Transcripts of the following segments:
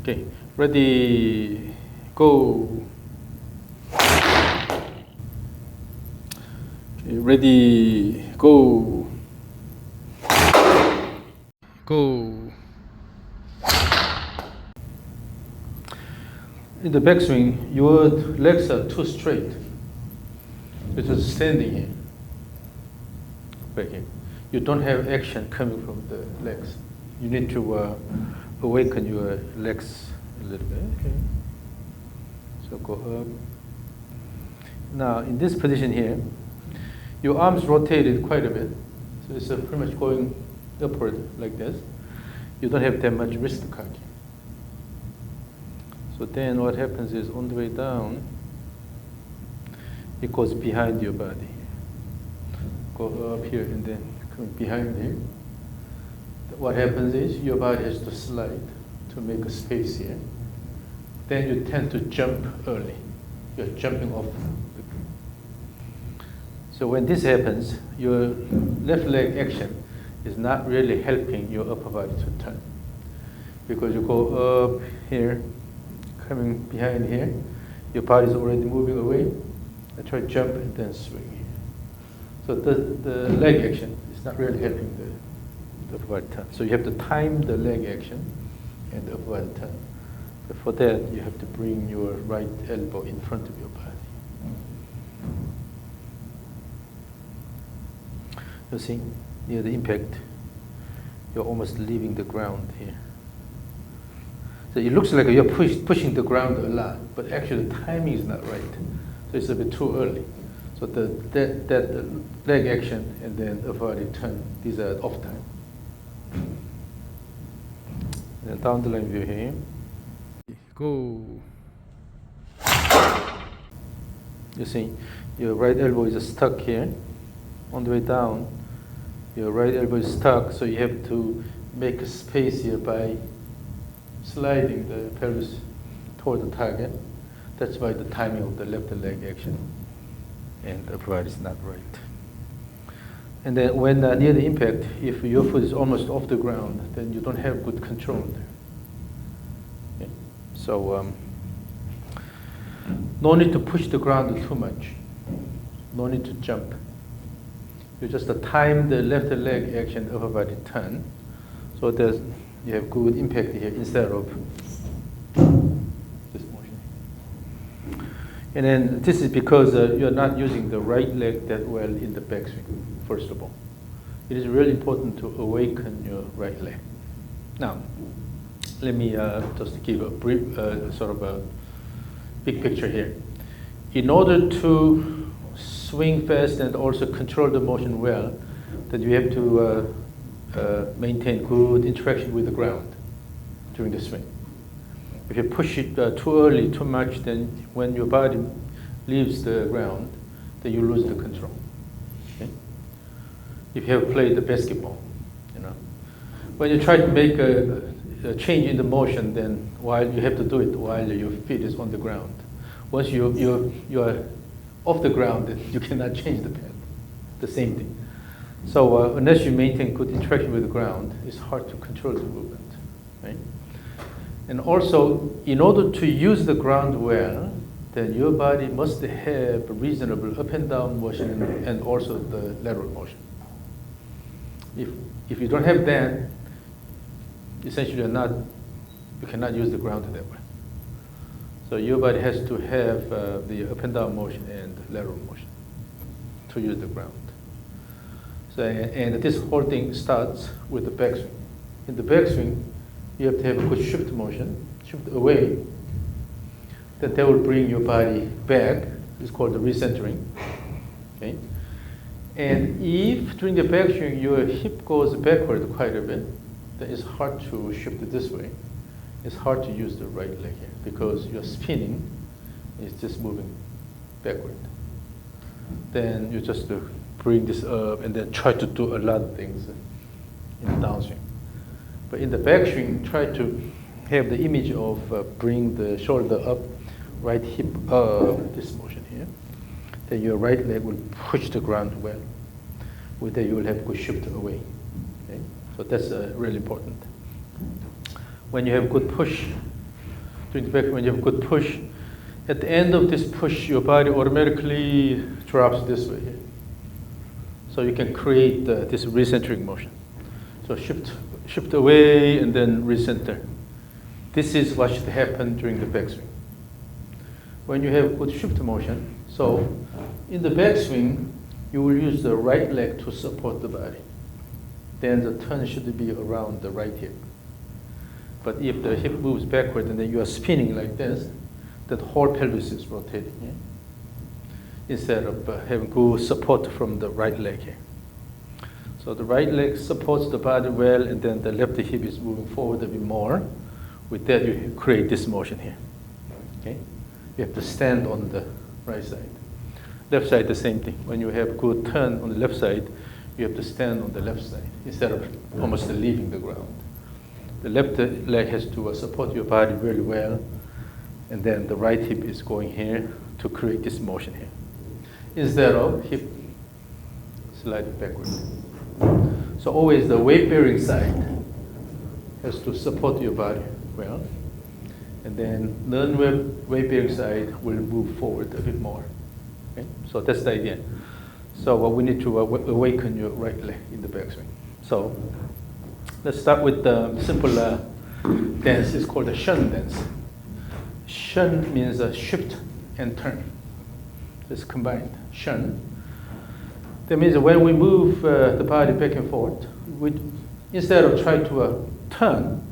Okay, ready, go. Okay, ready, go. Go. In the backswing, your legs are too straight. You're just standing here, back here. You don't have action coming from the legs. You need to awaken your legs a little bit. Okay. So go up. Now, in this position here, your arms rotated quite a bit. So it's pretty much going upward like this. You don't have that much wrist cocking. So then what happens is on the way down, it goes behind your body. Go up here and then come behind here. What happens is your body has to slide to make a space here. Then you tend to jump early. You're jumping off. So when this happens, your left leg action is not really helping your upper body to turn. Because you go up here, coming behind here, your body is already moving away. I try to jump and then swing here. So the leg action is not really helping the upper body turn. So you have to time the leg action and the upper body turn. But for that, you have to bring your right elbow in front of your body. You see, near the impact, you're almost leaving the ground here. So it looks like you're pushing the ground a lot, but actually the timing is not right. So it's a bit too early. So that leg action and then upper body turn, these are off time. And down the line view here. Go. You see, your right elbow is stuck here. On the way down, your right elbow is stuck, so you have to make a space here by sliding the pelvis toward the target. That's why the timing of the left leg action and the upper body is not right. And then when near the impact, if your foot is almost off the ground, then you don't have good control there. Okay? So no need to push the ground too much. No need to jump. You just time the left leg action, upper body turn, so that you have good impact here instead of this motion. And then this is because you're not using the right leg that well in the backswing, first of all. It is really important to awaken your right leg. Now, let me just give a brief, sort of a big picture here. In order to swing fast and also control the motion well, that you have to maintain good interaction with the ground during the swing. If you push it too early, too much, then when your body leaves the ground, then you lose the control. Okay? If you have played the basketball, you know, when you try to make a change in the motion, then while you have to do it while your feet is on the ground. Once you are off the ground, then you cannot change the path. The same thing. So unless you maintain good interaction with the ground, it's hard to control the movement, right? And also, in order to use the ground well, then your body must have reasonable up and down motion and also the lateral motion. If you don't have that, essentially you cannot use the ground that way. So your body has to have the up and down motion and lateral motion to use the ground. So, and this whole thing starts with the backswing. In the backswing, you have to have a good shift motion, shift away. That will bring your body back. It's called the recentering. Okay? And if during the backswing your hip goes backward quite a bit, then it's hard to shift it this way. It's hard to use the right leg here because you're spinning, it's just moving backward. Then you just bring this up and then try to do a lot of things in the downswing. But in the backswing, try to have the image of bring the shoulder up, right hip up, this motion here. Then your right leg will push the ground well. With that, you will have good shift away. Okay? So that's really important. When you have good push During the back, when you have a good push, at the end of this push, your body automatically drops this way here. So you can create this recentering motion. So shift away and then recenter. This is what should happen during the backswing. When you have good shift motion, so in the backswing, you will use the right leg to support the body. Then the turn should be around the right hip. But if the hip moves backward and then you are spinning like this, that whole pelvis is rotating here. Instead of having good support from the right leg here. So the right leg supports the body well, and then the left hip is moving forward a bit more. With that, you create this motion here. Okay? You have to stand on the right side. Left side, the same thing. When you have good turn on the left side, you have to stand on the left side instead of almost leaving the ground. The left leg has to support your body really well, and then the right hip is going here to create this motion here. Instead of hip sliding backward. So always the weight-bearing side has to support your body well, and then non-weight-bearing side will move forward a bit more. Okay? So that's the idea. So we need to awaken your right leg in the backswing. So let's start with the simple dance. It's called the shun dance. Shun means shift and turn. It's combined. Shun. That means when we move the body back and forth, instead of trying to turn,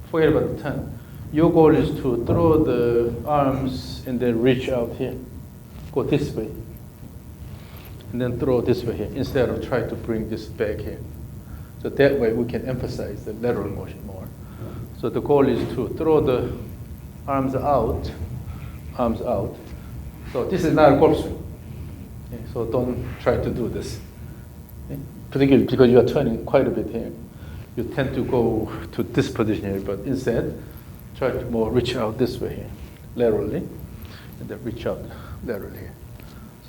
forget about the turn. Your goal is to throw the arms and then reach out here. Go this way. And then throw this way here, instead of trying to bring this back here. So that way we can emphasize the lateral motion more. So the goal is to throw the arms out. So this is not a golf swing. Okay, so don't try to do this. Okay? Particularly because you are turning quite a bit here. You tend to go to this position here, but instead, try to more reach out this way here, laterally, and then reach out laterally here.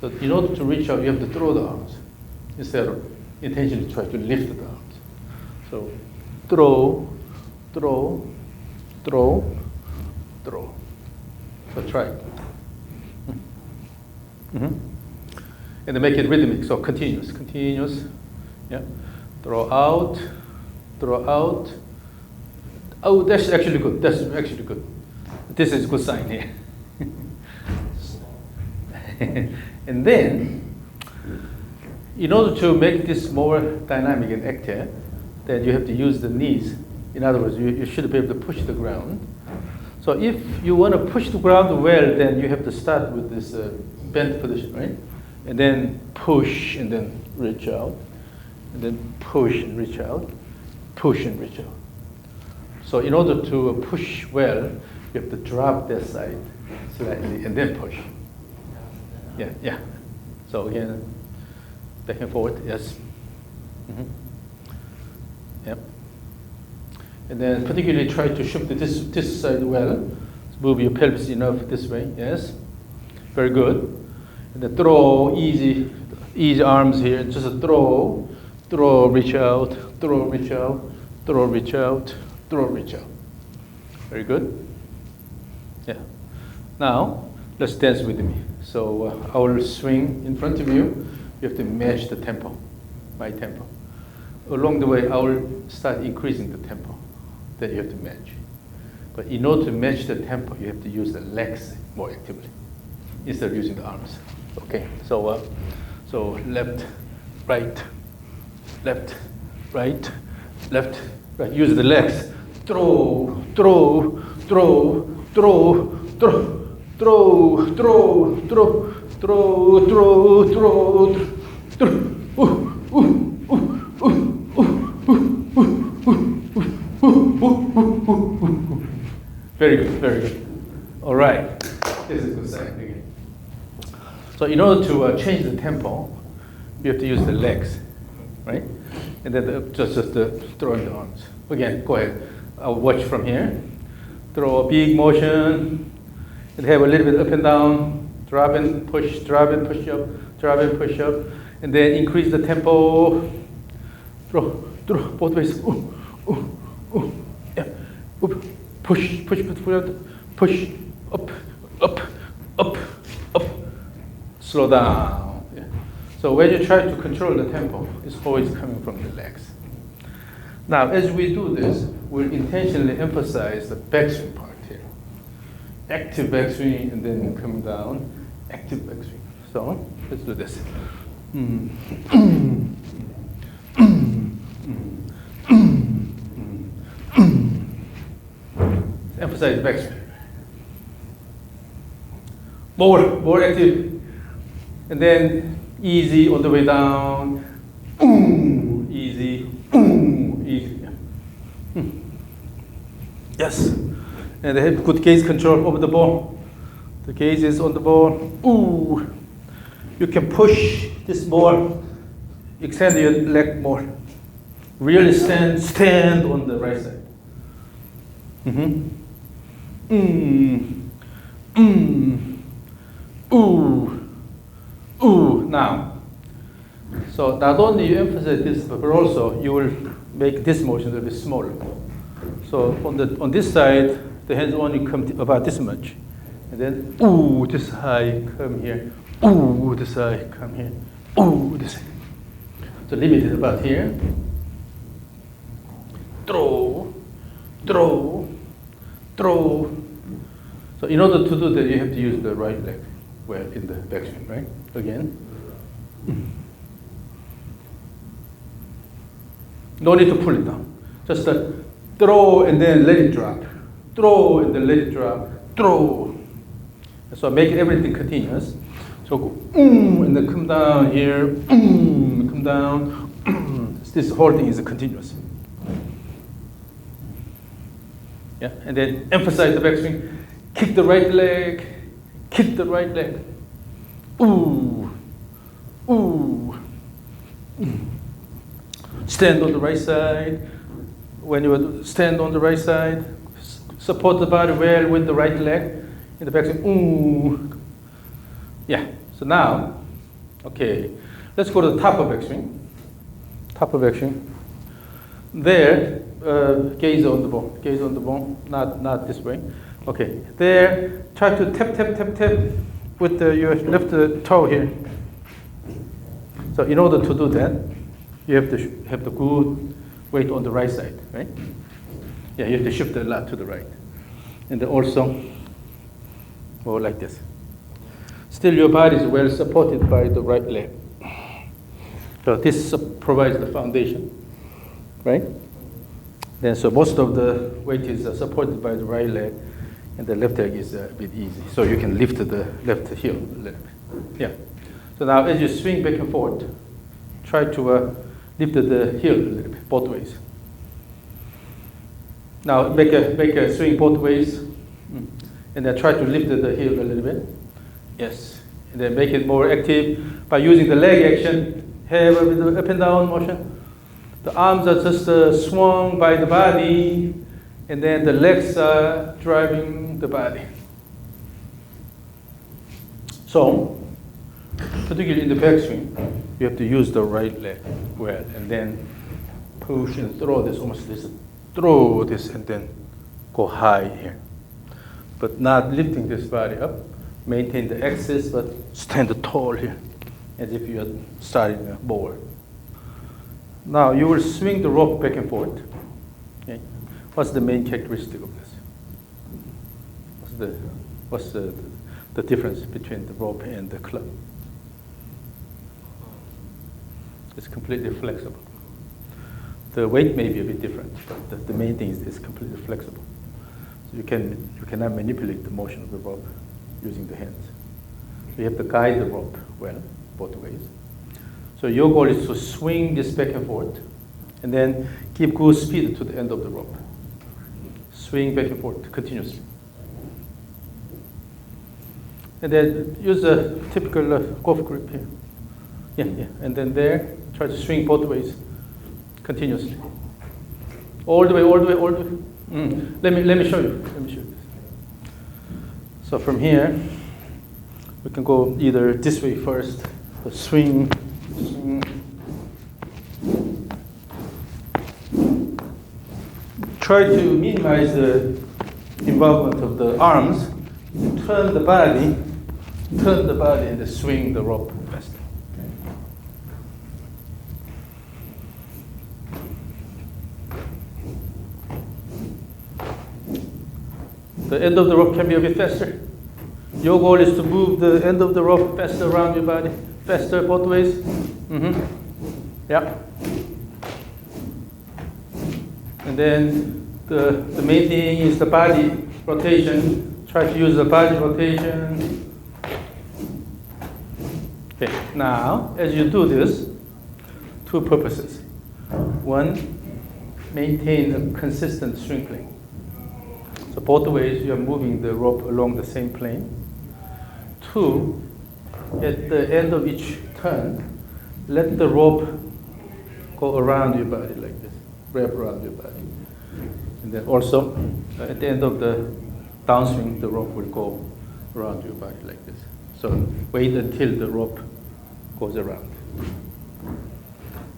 So in order to reach out, you have to throw the arms, instead of intentionally try to lift the arms. So throw, throw, throw, throw. So try it. Mm-hmm. And then make it rhythmic, so continuous. Yeah. Throw out. Oh, that's actually good. This is a good sign here. And then, in order to make this more dynamic and active, then you have to use the knees. In other words, you should be able to push the ground. So if you want to push the ground well, then you have to start with this bent position, right? And then push and then reach out. And then push and reach out. Push and reach out. So in order to push well, you have to drop that side slightly and then push. Yeah. So again, back and forward, yes. Mm-hmm. Yep. And then particularly try to shift this side well. Move your pelvis enough this way, yes. Very good. And then throw, easy arms here. Just a throw, reach out, throw, reach out, throw, reach out, throw, reach out. Very good. Yeah. Now, let's dance with me. So I will swing in front of you. You have to match the tempo, my tempo. Along the way, I will start increasing the tempo that you have to match. But in order to match the tempo, you have to use the legs more actively instead of using the arms. Okay, so left, right, left, right, left, right. Use the legs. Throw, throw, throw, throw, throw, throw, throw, throw, throw, throw, throw, throw. Very good, very good. All right. This is a good sign again. So in order to change the tempo, you have to use the legs, right? And then just throwing the arms. Again, go ahead. I'll watch from here. Throw a big motion, and have a little bit up and down. Drop and push, drop and push up, drop and push up, and then increase the tempo. Throw both ways. Yeah. Push, push, up, up, up, up, slow down. Yeah. So when you try to control the tempo, it's always coming from the legs. Now, as we do this, we'll intentionally emphasize the backswing part here. Active backswing and then come down, active backswing. So let's do this. Emphasize backswing. More active. And then easy on the way down. Easy. Easy. Yes. And they have good gaze control over the ball. The gaze is on the ball. Ooh. You can push this more. Extend your leg more. Really stand on the right side. Ooh. Now. So not only you emphasize this, but also you will make this motion a little bit smaller. So on this side, the hands only come about this much. And then, ooh, this high, come here. Ooh, this high, come here. Ooh, this high. So limit is about here. Throw. So in order to do that, you have to use the right leg well in the backswing, right? Again. No need to pull it down. Just throw and then let it drop. Throw and then let it drop. Throw. So make everything continuous. So go, and then come down here, come down. This whole thing is continuous. Yeah, and then emphasize the backswing. Kick the right leg. Kick the right leg. Ooh. Stand on the right side. When you stand on the right side, support the body well with the right leg in the backswing. Ooh. Yeah. So now, okay, let's go to the top of backswing. Top of backswing. There, gaze on the ball. Gaze on the ball. Not this way. Okay. There, try to tap with your left toe here. So in order to do that, you have to have the good weight on the right side, right? Yeah, you have to shift a lot to the right. And then also, go like this. Still your body is well supported by the right leg. So this provides the foundation, right? Then so most of the weight is supported by the right leg, and the left leg is a bit easy. So you can lift the left heel a little bit. Yeah. So now as you swing back and forth, try to lift the heel a little bit, both ways. Now make a swing both ways, and then try to lift the heel a little bit. Yes, and then make it more active by using the leg action. Have a bit of up and down motion. The arms are just swung by the body, and then the legs are driving the body. So, particularly in the backswing, you have to use the right leg well, and then push and throw this, almost this, throw this, and then go high here. But not lifting this body up, maintain the axis, but stand tall here, as if you are starting a bowl. Now you will swing the rope back and forth. Okay. What's the main characteristic of this? What's the difference between the rope and the club? It's completely flexible. The weight may be a bit different, but the main thing is it's completely flexible. So you cannot manipulate the motion of the rope using the hands. So you have to guide the rope well, both ways. So your goal is to swing this back and forth, and then keep good speed to the end of the rope. Swing back and forth continuously. And then use a typical golf grip here. Yeah. And then there, try to swing both ways continuously. All the way. Let me show you. So from here, we can go either this way first, or swing. Try to minimize the involvement of the arms, turn the body, and swing the rope faster. The end of the rope can be a bit faster. Your goal is to move the end of the rope faster around your body, faster both ways. Yeah. And then the main thing is the body rotation. Try to use the body rotation. Okay, now, as you do this, two purposes. One, maintain a consistent swing plane. So both ways you are moving the rope along the same plane. Two, at the end of each turn, let the rope go around your body like this, wrap around your body. And then also, at the end of the downswing, the rope will go around your body like this. So wait until the rope goes around.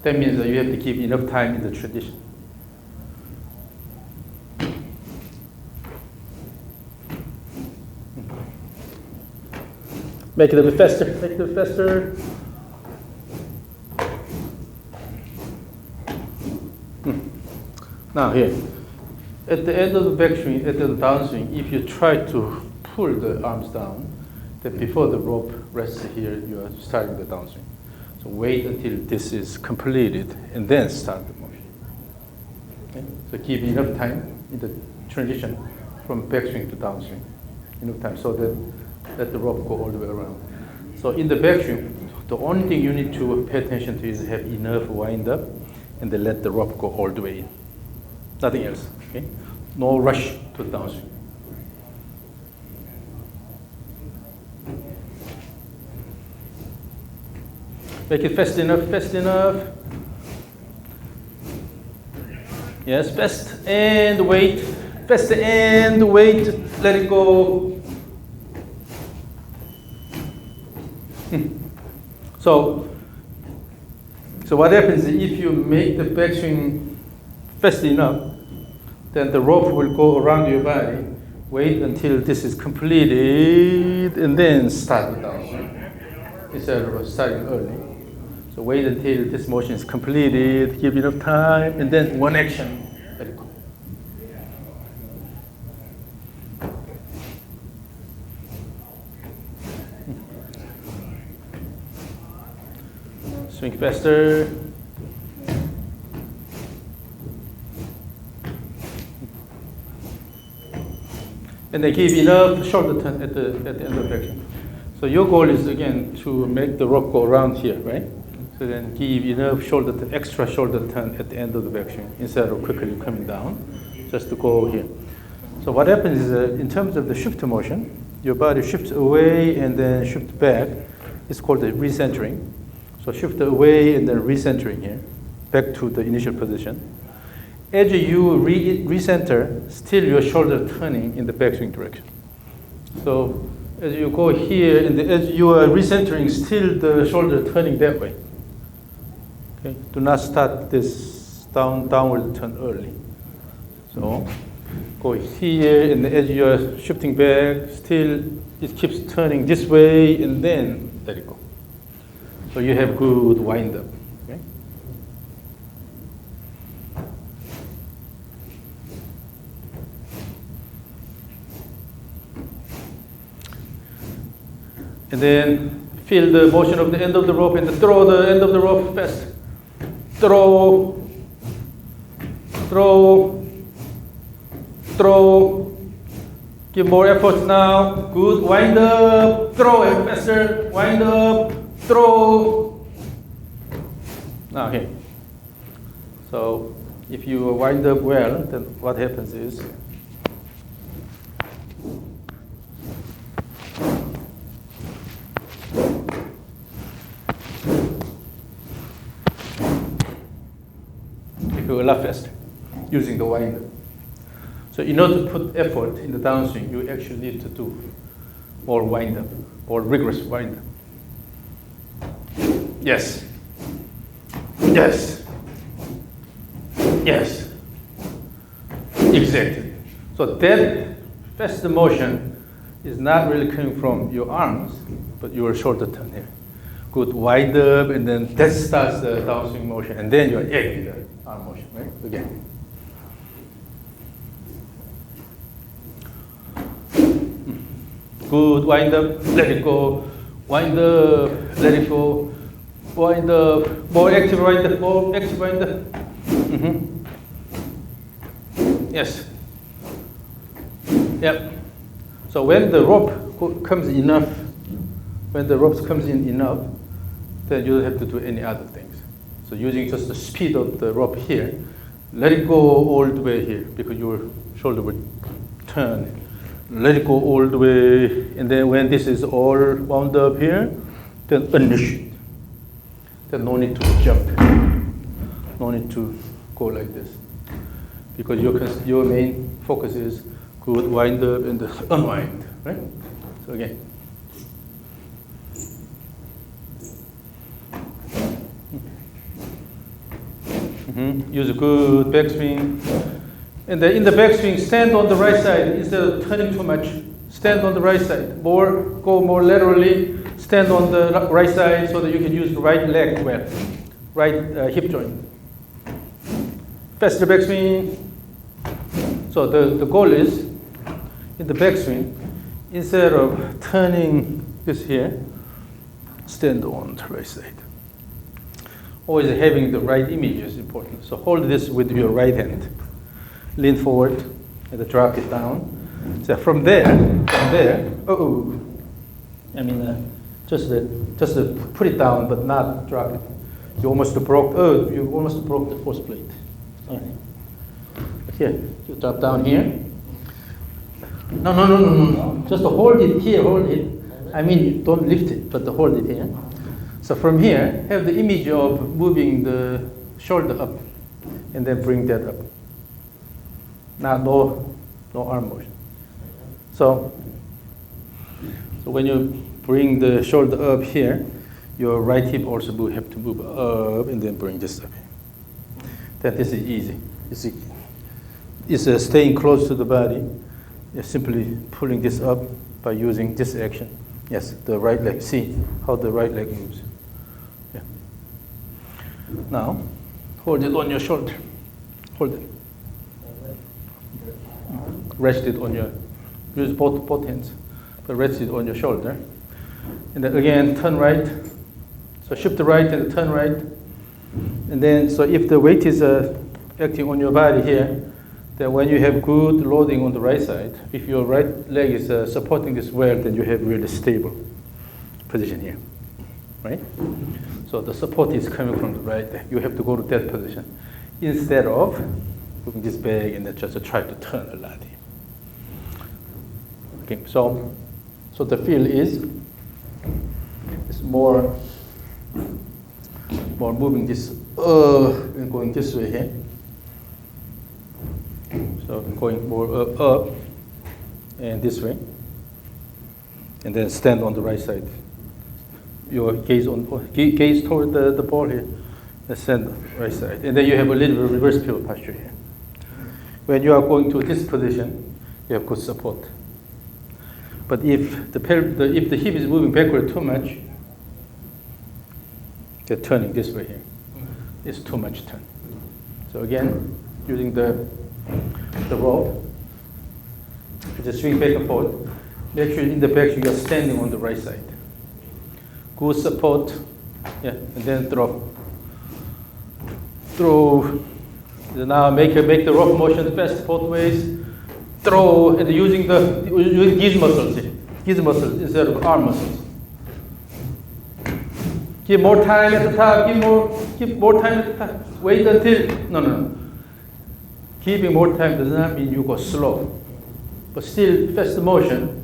That means that you have to keep enough time in the transition. Make it a bit faster, make it a bit faster. Now here, at the end of the backswing, at the downswing, if you try to pull the arms down, then before the rope rests here, you are starting the downswing. So wait until this is completed and then start the motion. Okay? So give enough time in the transition from backswing to downswing. Enough time so that let the rope go all the way around. So in the backswing, the only thing you need to pay attention to is have enough wind up and then let the rope go all the way in. Nothing else. Okay? No rush to downswing. Make it fast enough, fast enough. Yes, fast and wait. Fast and wait. Let it go. So what happens is if you make the backswing fast enough, then the rope will go around your body. Wait until this is completed and then start the downswing instead of starting early. So wait until this motion is completed, give enough time, and then one action, let it go. Swing faster. And then give enough shoulder turn at the end of the action. So your goal is again to make the rope go around here, right? So then give enough extra shoulder turn at the end of the backswing instead of quickly coming down, just to go here. So what happens is in terms of the shift motion, your body shifts away and then shifts back. It's called the recentering. So shift away and then recentering here, back to the initial position. As you recenter, still your shoulder turning in the backswing direction. So as you go here, and as you are recentering, still the shoulder turning that way. Okay, do not start this downward turn early. So go here, and as you are shifting back, still it keeps turning this way, and then let it go. So you have good wind up. Okay? And then feel the motion of the end of the rope and throw the end of the rope fast. Throw, throw, throw. Give more effort now. Good. Wind up. Throw it faster. Wind up. Throw. Now here. So if you wind up well, then what happens is you go a lot faster using the wind up. So in order to put effort in the downswing, you actually need to do more wind up, more rigorous wind up. Yes. Yes. Yes. Exactly. So that fast motion is not really coming from your arms, but your shoulder turn here. Good, wind up, and then that starts the downswing motion, and then you're the arm motion, right? Again. Good, wind up, let it go. Wind up, let it go. Wind up, more active wind up, more active wind up. Yes. Yep. So when the rope comes enough, when the rope comes in enough, then you don't have to do any other things. So using just the speed of the rope here, let it go all the way here because your shoulder will turn. Let it go all the way, and then when this is all wound up here, then unleash it. Then no need to jump. No need to go like this. Because your main focus is good wind up and unwind, right? So again. Use a good backswing. And then in the backswing, stand on the right side instead of turning too much. Stand on the right side. Go more laterally. Stand on the right side so that you can use the right leg well, right hip joint. Faster backswing. So the goal is, in the backswing, instead of turning this here, stand on the right side. Always having the right image is important. So hold this with your right hand. Lean forward and drop it down. So from there, just put it down but not drop it. You almost broke the force plate. All right. Here, you drop down here. No. Just hold it here, hold it. I mean, don't lift it, but hold it here. So from here, have the image of moving the shoulder up and then bring that up. Now, no arm motion. So when you bring the shoulder up here, your right hip also will have to move up and then bring this up. Then this is easy. It's staying close to the body. You're simply pulling this up by using this action. Yes, the right leg. See how the right leg moves. Yeah. Now, hold it on your shoulder. Hold it. Rest it on your, use both hands, but rest it on your shoulder. And then again, turn right. So shift right and turn right. And then, so if the weight is acting on your body here, then when you have good loading on the right side, if your right leg is supporting this well, then you have really stable position here, right? So the support is coming from the right leg. You have to go to that position instead of moving this back and then just try to turn a lot here. Okay, so the feel is more moving this and going this way here. So going more up and this way, and then stand on the right side. Your gaze toward the ball here, and stand right side, and then you have a little reverse pivot posture here. When you are going to this position, you have good support. But if the hip is moving backward too much, you're turning this way here. It's too much turn. So again, using the rope, just swing back and forth. Make sure in the back you are standing on the right side. Good support, yeah, and then throw. Now make the rope motion fast both ways. Throw and using these muscles here. These muscles instead of arm muscles. Give more time at the top. Give more time at the top. Wait until no. Giving more time does not mean you go slow, but still fast motion.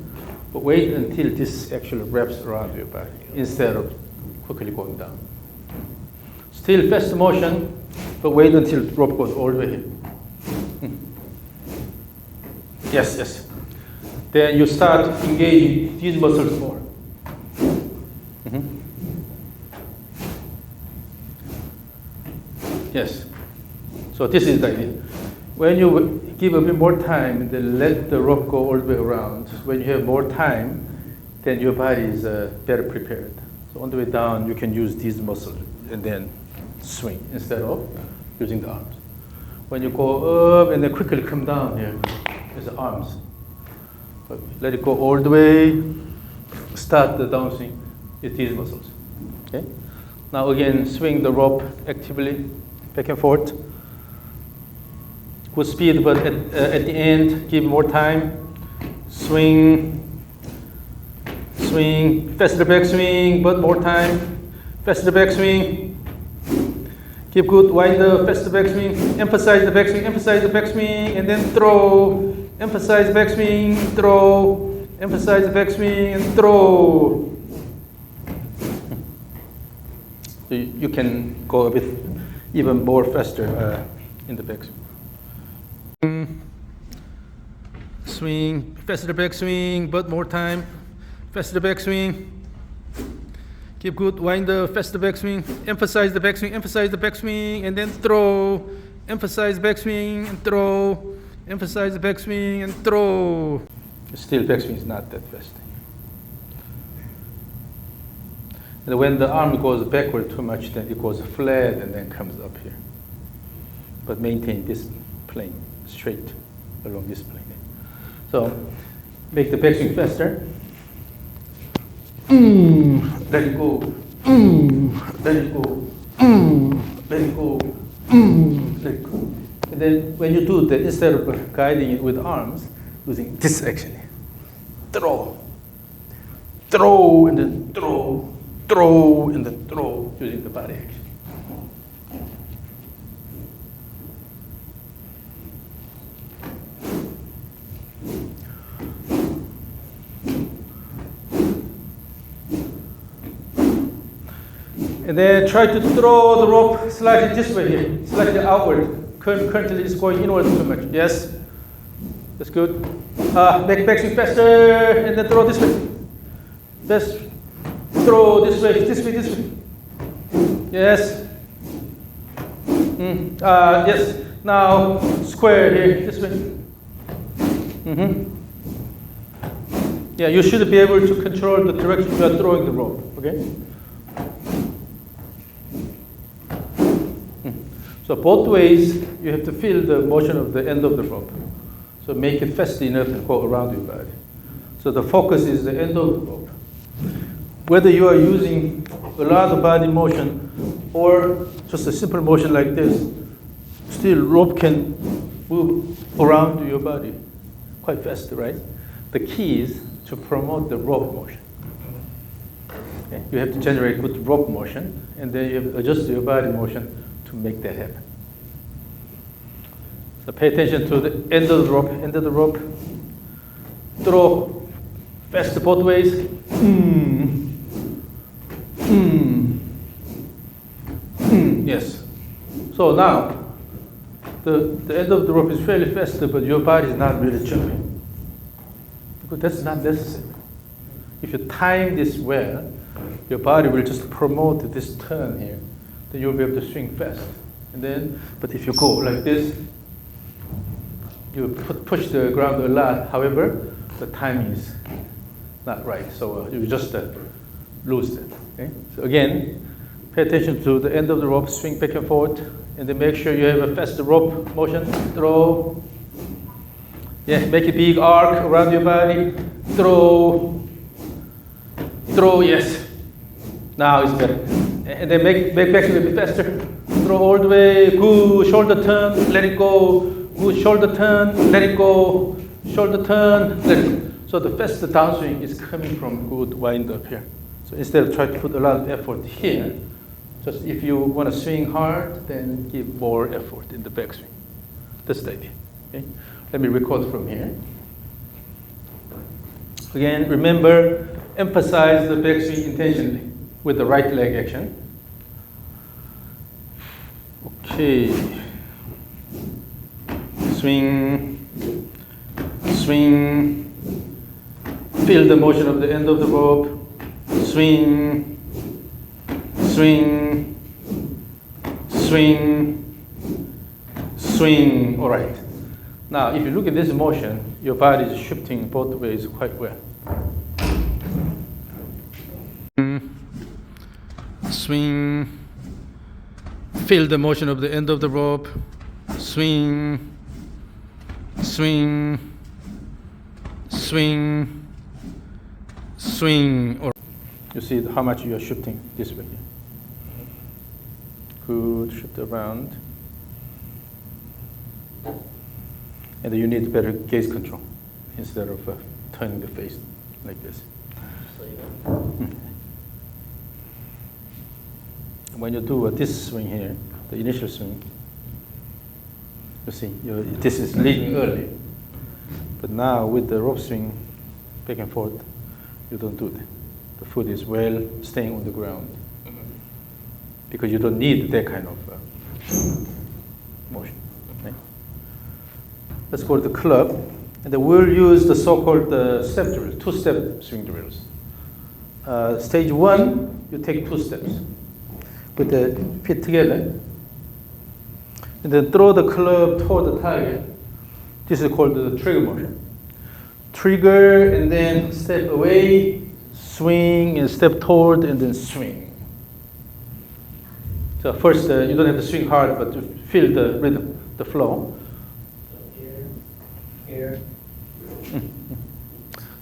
But wait until this actually wraps around your body instead of quickly going down. Still fast motion, but wait until the rope goes all the way here. Yes. Then you start engaging these muscles more. Yes. So this is the idea. When you give a bit more time and then let the rope go all the way around. When you have more time, then your body is better prepared. So on the way down, you can use these muscles and then swing instead of using the arms. When you go up and then quickly come down here, it's the arms. But let it go all the way, start the downswing with these muscles. Okay? Now again, swing the rope actively, back and forth. Good speed, but at the end, give more time. Swing, swing, faster back swing, but more time. Faster back swing. Keep good, wider, faster back swing. Emphasize the back swing, emphasize the back swing, and then throw. Emphasize the back swing, throw. Emphasize the back swing, and throw. So you can go a bit even more faster in the back swing. Swing, faster back swing, but more time. Faster back swing. Keep good, wind the faster back swing. Emphasize the back swing, emphasize the back swing, and then throw. Emphasize back swing and throw. Emphasize the back swing and throw. Still, back swing is not that fast. And when the arm goes backward too much, then it goes flat and then comes up here. But maintain this plane straight along this plane. So make the backswing faster. Let it go. Let it go. Let it go. Let it go. And then when you do that, instead of guiding it with arms, using this action. Throw. Throw and then throw. Throw and then throw using the body action. And then try to throw the rope slightly this way here, slightly outward. Currently it's going inward too much. Yes, that's good. Make backswing faster, and then throw this way. Best throw this way, this way, this way. Yes. Yes. Now square here, this way. Yeah, you should be able to control the direction you are throwing the rope. Okay. So both ways, you have to feel the motion of the end of the rope. So make it fast enough and go around your body. So the focus is the end of the rope. Whether you are using a lot of body motion or just a simple motion like this, still rope can move around your body quite fast, right? The key is to promote the rope motion. Okay? You have to generate good rope motion, and then you have to adjust your body motion to make that happen. So pay attention to the end of the rope, end of the rope. Throw fast both ways. Yes. So now, the end of the rope is fairly fast, but your body is not really jumping. Because that's not necessary. If you time this well, your body will just promote this turn here. Then you'll be able to swing fast. And then, but if you go like this, you push the ground a lot. However, the timing is not right. So you just lose it. Okay? So again, pay attention to the end of the rope, swing back and forth, and then make sure you have a fast rope motion. Throw. Yeah, make a big arc around your body. Throw. Throw, yes. Now it's better. And then make backswing a bit faster. Throw all the way. Good shoulder turn. Let it go. Good shoulder turn. Let it go. Shoulder turn. Let it go. So the faster downswing is coming from good wind up here. So instead of trying to put a lot of effort here, just if you want to swing hard, then give more effort in the backswing. That's the idea. Okay? Let me record from here. Again, remember, emphasize the backswing intentionally with the right leg action. Okay. Swing, swing. Feel the motion of the end of the rope. Swing, swing, swing, swing. All right. Now, if you look at this motion, your body is shifting both ways quite well. Swing. Feel the motion of the end of the rope. Swing. Swing. Swing. Swing. Or you see how much you are shifting this way. Good. Shift around. And then you need better gaze control instead of turning the face like this. When you do this swing here, the initial swing, you see, this is leading early. But now with the rope swing back and forth, you don't do that. The foot is well staying on the ground because you don't need that kind of motion. Okay? Let's go to the club, and then we'll use the so-called step drill, two-step swing drills. Stage 1, you take 2 steps. Put the feet together, and then throw the club toward the target. This is called the trigger motion. Trigger, and then step away, swing, and step toward, and then swing. So first, you don't have to swing hard, but to feel the rhythm, the flow. Here.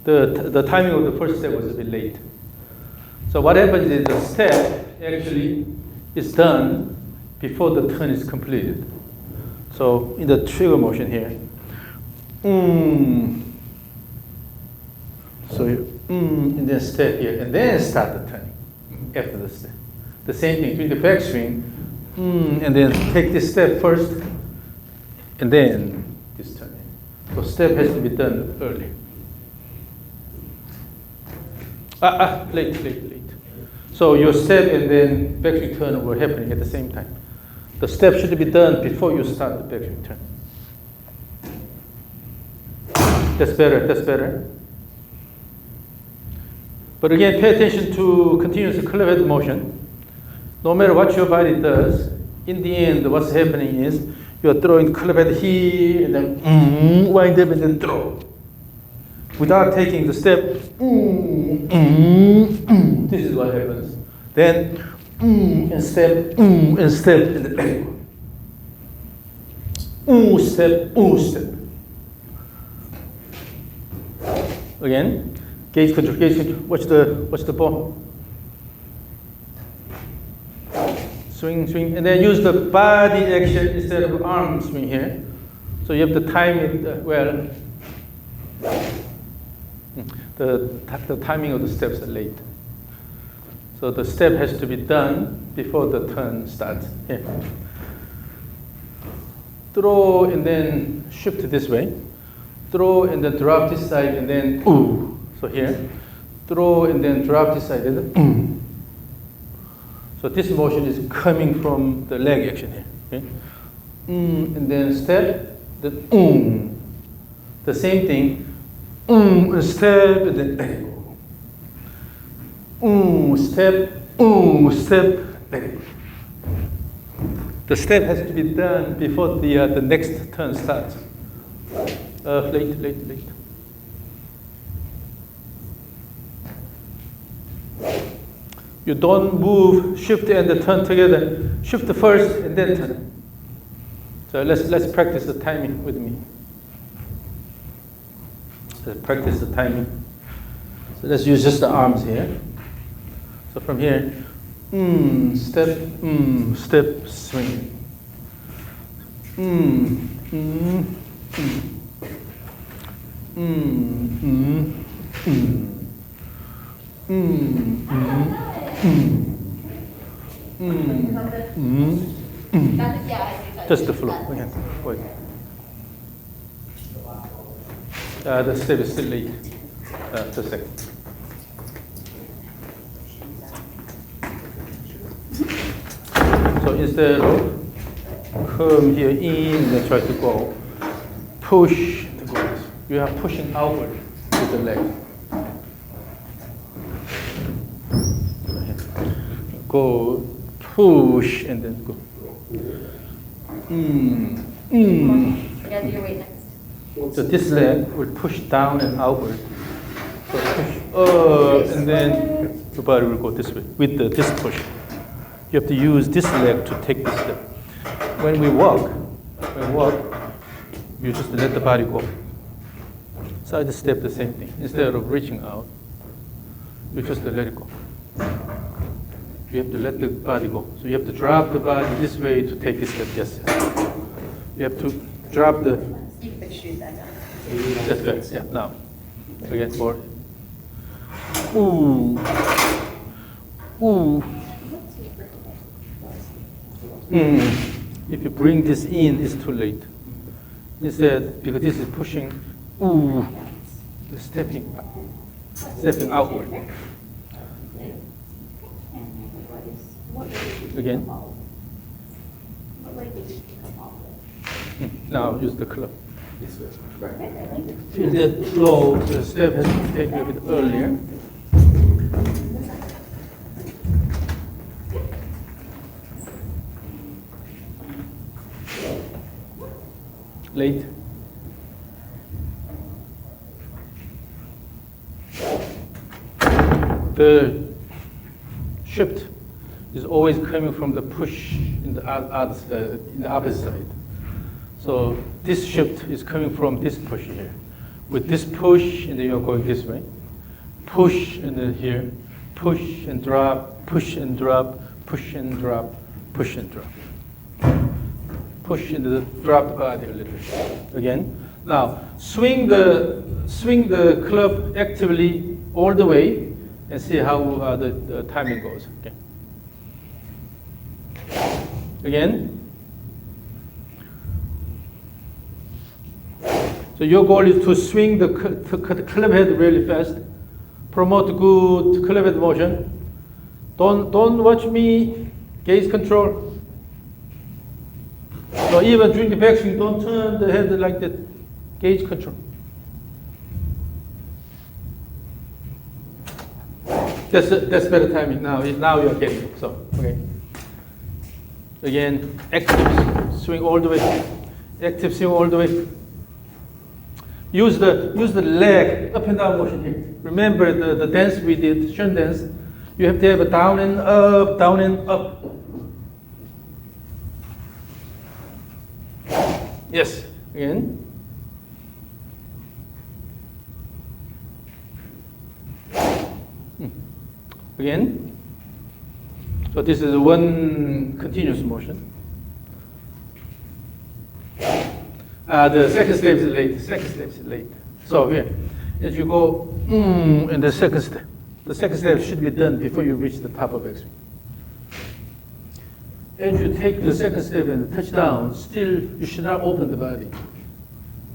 The timing of the first step was a bit late. So what happens is the step actually is done before the turn is completed. So in the trigger motion here, so you, and then step here, and then start the turning after the step. The same thing, doing the backswing, and then take this step first, and then this turn. So step has to be done early. Late. So your step and then backswing turn were happening at the same time. The step should be done before you start the backswing turn. That's better. But again, pay attention to continuous club head motion. No matter what your body does, in the end, what's happening is you're throwing club head here, and then wind up and then throw. Without taking the step, this is what happens. Then, and step, and then let go. Step. Again, gaze control. Watch the ball. Swing, and then use the body action instead of arm swing here. So you have to time it well. The timing of the steps are late. So the step has to be done before the turn starts. Here. Throw and then shift this way. Throw and then drop this side and then So here, throw and then drop this side and then So this motion is coming from the leg action here. Okay? And then step, then The same thing. Step and then let go. Step, let go. The step has to be done before the next turn starts. Late. You don't move, shift and the turn together. Shift first and then turn. So let's practice the timing with me. Let's practice the timing. So let's use just the arms here. So from here, step, swing. Just the flow. Again. Wait. The step is still late. Just a second. So instead of come here in and then try to go, push to go. You are pushing outward with the leg. Go, push, and then go. You gotta do your weight next. So this leg will push down and outward. So push up, and then the body will go this way with this push. You have to use this leg to take this step. When we walk, you just let the body go. Side step, the same thing. Instead of reaching out, you just let it go. You have to let the body go. So you have to drop the body this way to take this step. Yes. You have to drop the. That's good. Yeah. Now, again, forward. Ooh. Ooh. If you bring this in, it's too late. Instead, because this is pushing, ooh, stepping outward. Again. Now use the club. Feel that flow, the step has to take a bit earlier. Late. The shift is always coming from the push in the opposite side. So this shift is coming from this push here. With this push, and then you're going this way. Push, and then here. Push and drop, push and drop, push and drop, push and drop. Push and drop the body a little. Again. Now swing the club actively all the way, and see how the timing goes. Okay. Again. So your goal is to swing the club head really fast. Promote good club head motion. Don't watch me. Gaze control. So even during the backswing, don't turn the head like that. Gaze control. That's better timing. Now you're getting it. So okay. Again, active swing all the way. Active swing all the way. Use the leg up and down motion here. Remember the dance we did, Shun dance. You have to have a down and up, down and up. Yes. Again. Again. So this is one continuous motion. The second step is late. Second step is late. So here, as you go, and the second step. The second step should be done before you reach the top of backswing. As you take the second step and touch down, still you should not open the body.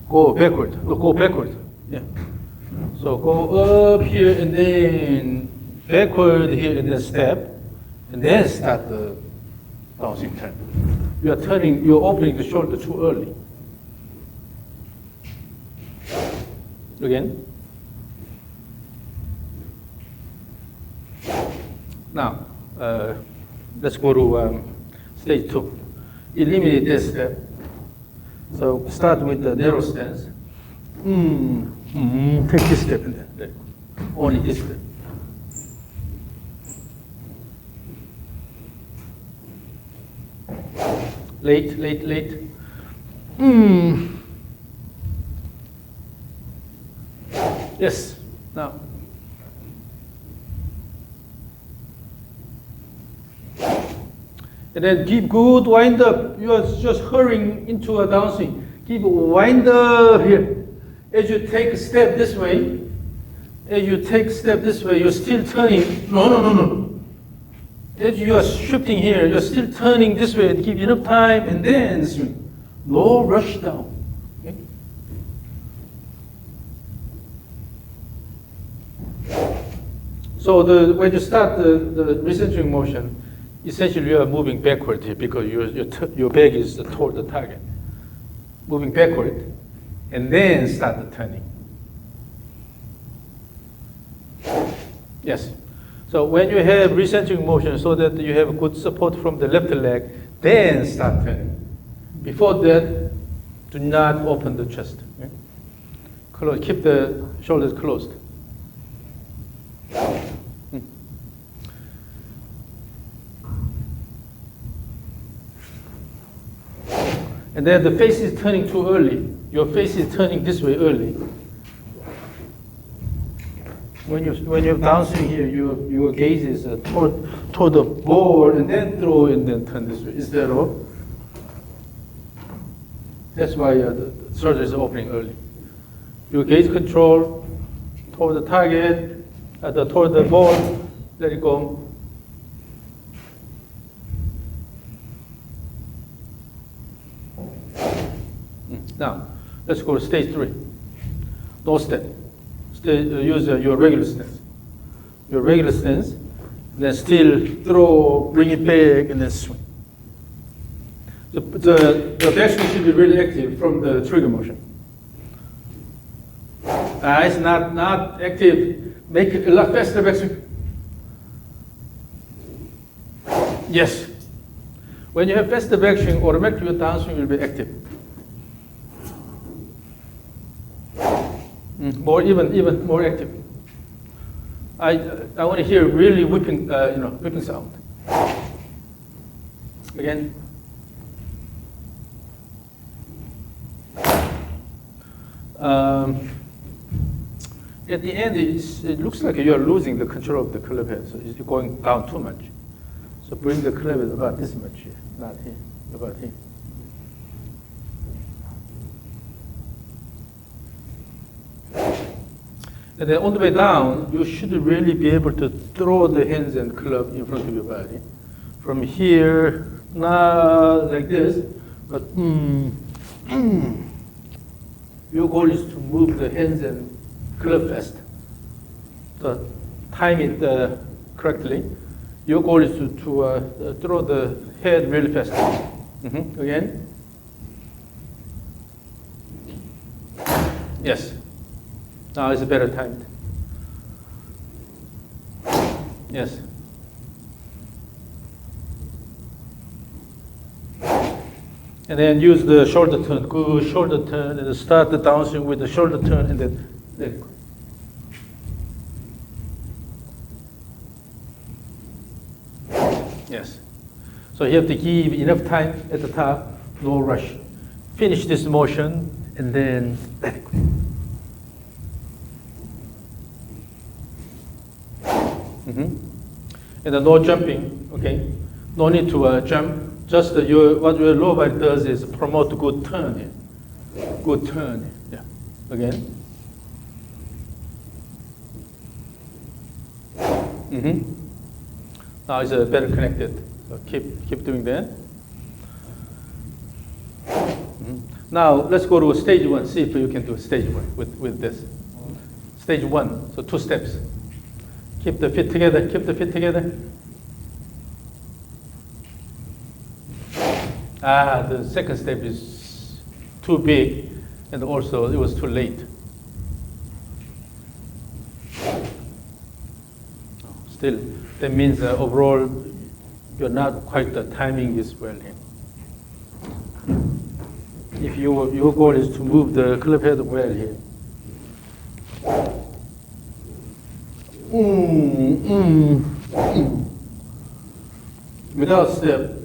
Go backward. Go backward. Yeah. So go up here and then backward here and then step, and then start the downswing turn. You're opening the shoulder too early. Again. Now, let's go to stage 2. Eliminate this step. So start with the narrow stance. Take this step and then only this step. Late. Yes. Now. And then give good wind up. You are just hurrying into a downswing. Give wind up here. As you take a step this way, you're still turning. No. As you are shifting here, you're still turning this way. And give enough time and then swing. No rush down. Okay? So when you start the recentering motion, essentially you are moving backward here because your back is toward the target. Moving backward, and then start the turning. Yes. So when you have recentering motion so that you have good support from the left leg, then start turning. Before that, do not open the chest. Okay? Close. Keep the shoulders closed. And then the face is turning too early. Your face is turning this way early. When you're downswing here, your gaze is toward the ball, and then throw and then turn this way. Instead of, that's why the shoulder is opening early. Your gaze control toward the target, toward the ball. Let it go. Now, let's go to stage 3. No step. Use your regular stance. Your regular stance, then still throw, bring it back, and then swing. The backswing should be really active from the trigger motion. It's not active. Make it a lot faster backswing. Yes. When you have faster backswing, automatically your downswing will be active. Even more active. I want to hear really whipping sound. Again. At the end, it looks like you are losing the control of the club head, so you're going down too much. So bring the club head about this much here, not here, about here. And then on the way down, you should really be able to throw the hands and club in front of your body. From here, not like this, but your goal is to move the hands and club fast. So time it correctly. Your goal is to throw the head really fast. Again. Yes. Now it's better timed. Yes. And then use the shoulder turn. Good shoulder turn, and start the downswing with the shoulder turn, and then let it go. Yes. So you have to give enough time at the top, no rush. Finish this motion, and then let it go. And then no jumping, okay? No need to jump. Just what your lower body does is promote a good turn here. Good turn, yeah. Again. Now it's better connected. So keep doing that. Now let's go to stage 1. See if you can do stage 1 with this. Stage 1. So 2 steps. Keep the feet together. Keep the feet together. The second step is too big, and also it was too late. Still, that means overall you're not quite timing this well here. If your goal is to move the club head well here. Without step.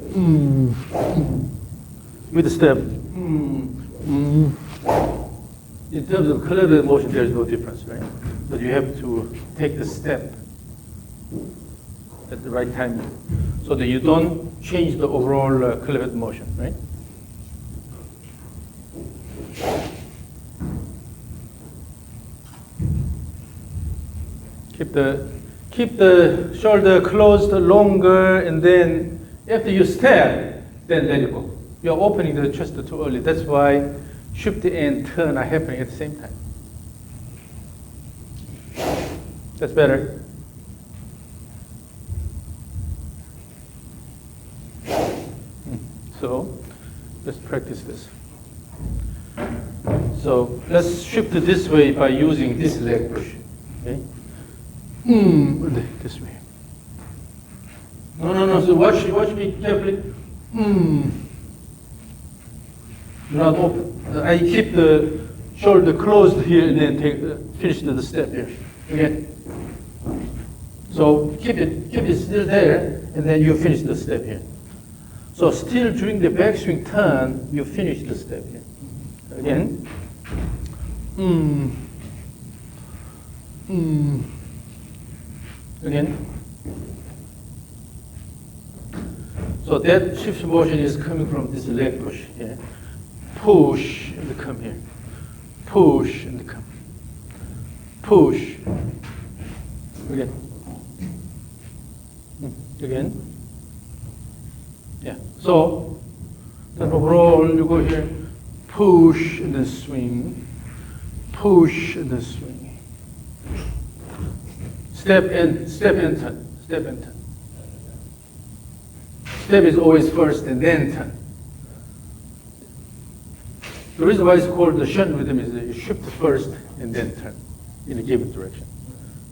With the step. In terms of club head motion, there is no difference, right? But you have to take the step at the right time so that you don't change the overall club head motion, right? Keep the shoulder closed longer, and then after you step, then let it go. You're opening the chest too early. That's why shift and turn are happening at the same time. That's better. So let's practice this. So let's shift it this way by using this leg push. Okay? This way. No. So watch me carefully. Not open. I keep the shoulder closed here, and then finish the step here. Okay. So keep it still there, and then you finish the step here. So still during the backswing turn, you finish the step here. Again. Again. So that shift motion is coming from this leg push here. Push and come here. Push and come. Push. Again. Again. Yeah. So then overall you go here. Push and then swing. Push and then swing. Step and turn. Step and turn. Step is always first and then turn. The reason why it's called the shunt rhythm is that you shift first and then turn in a given direction.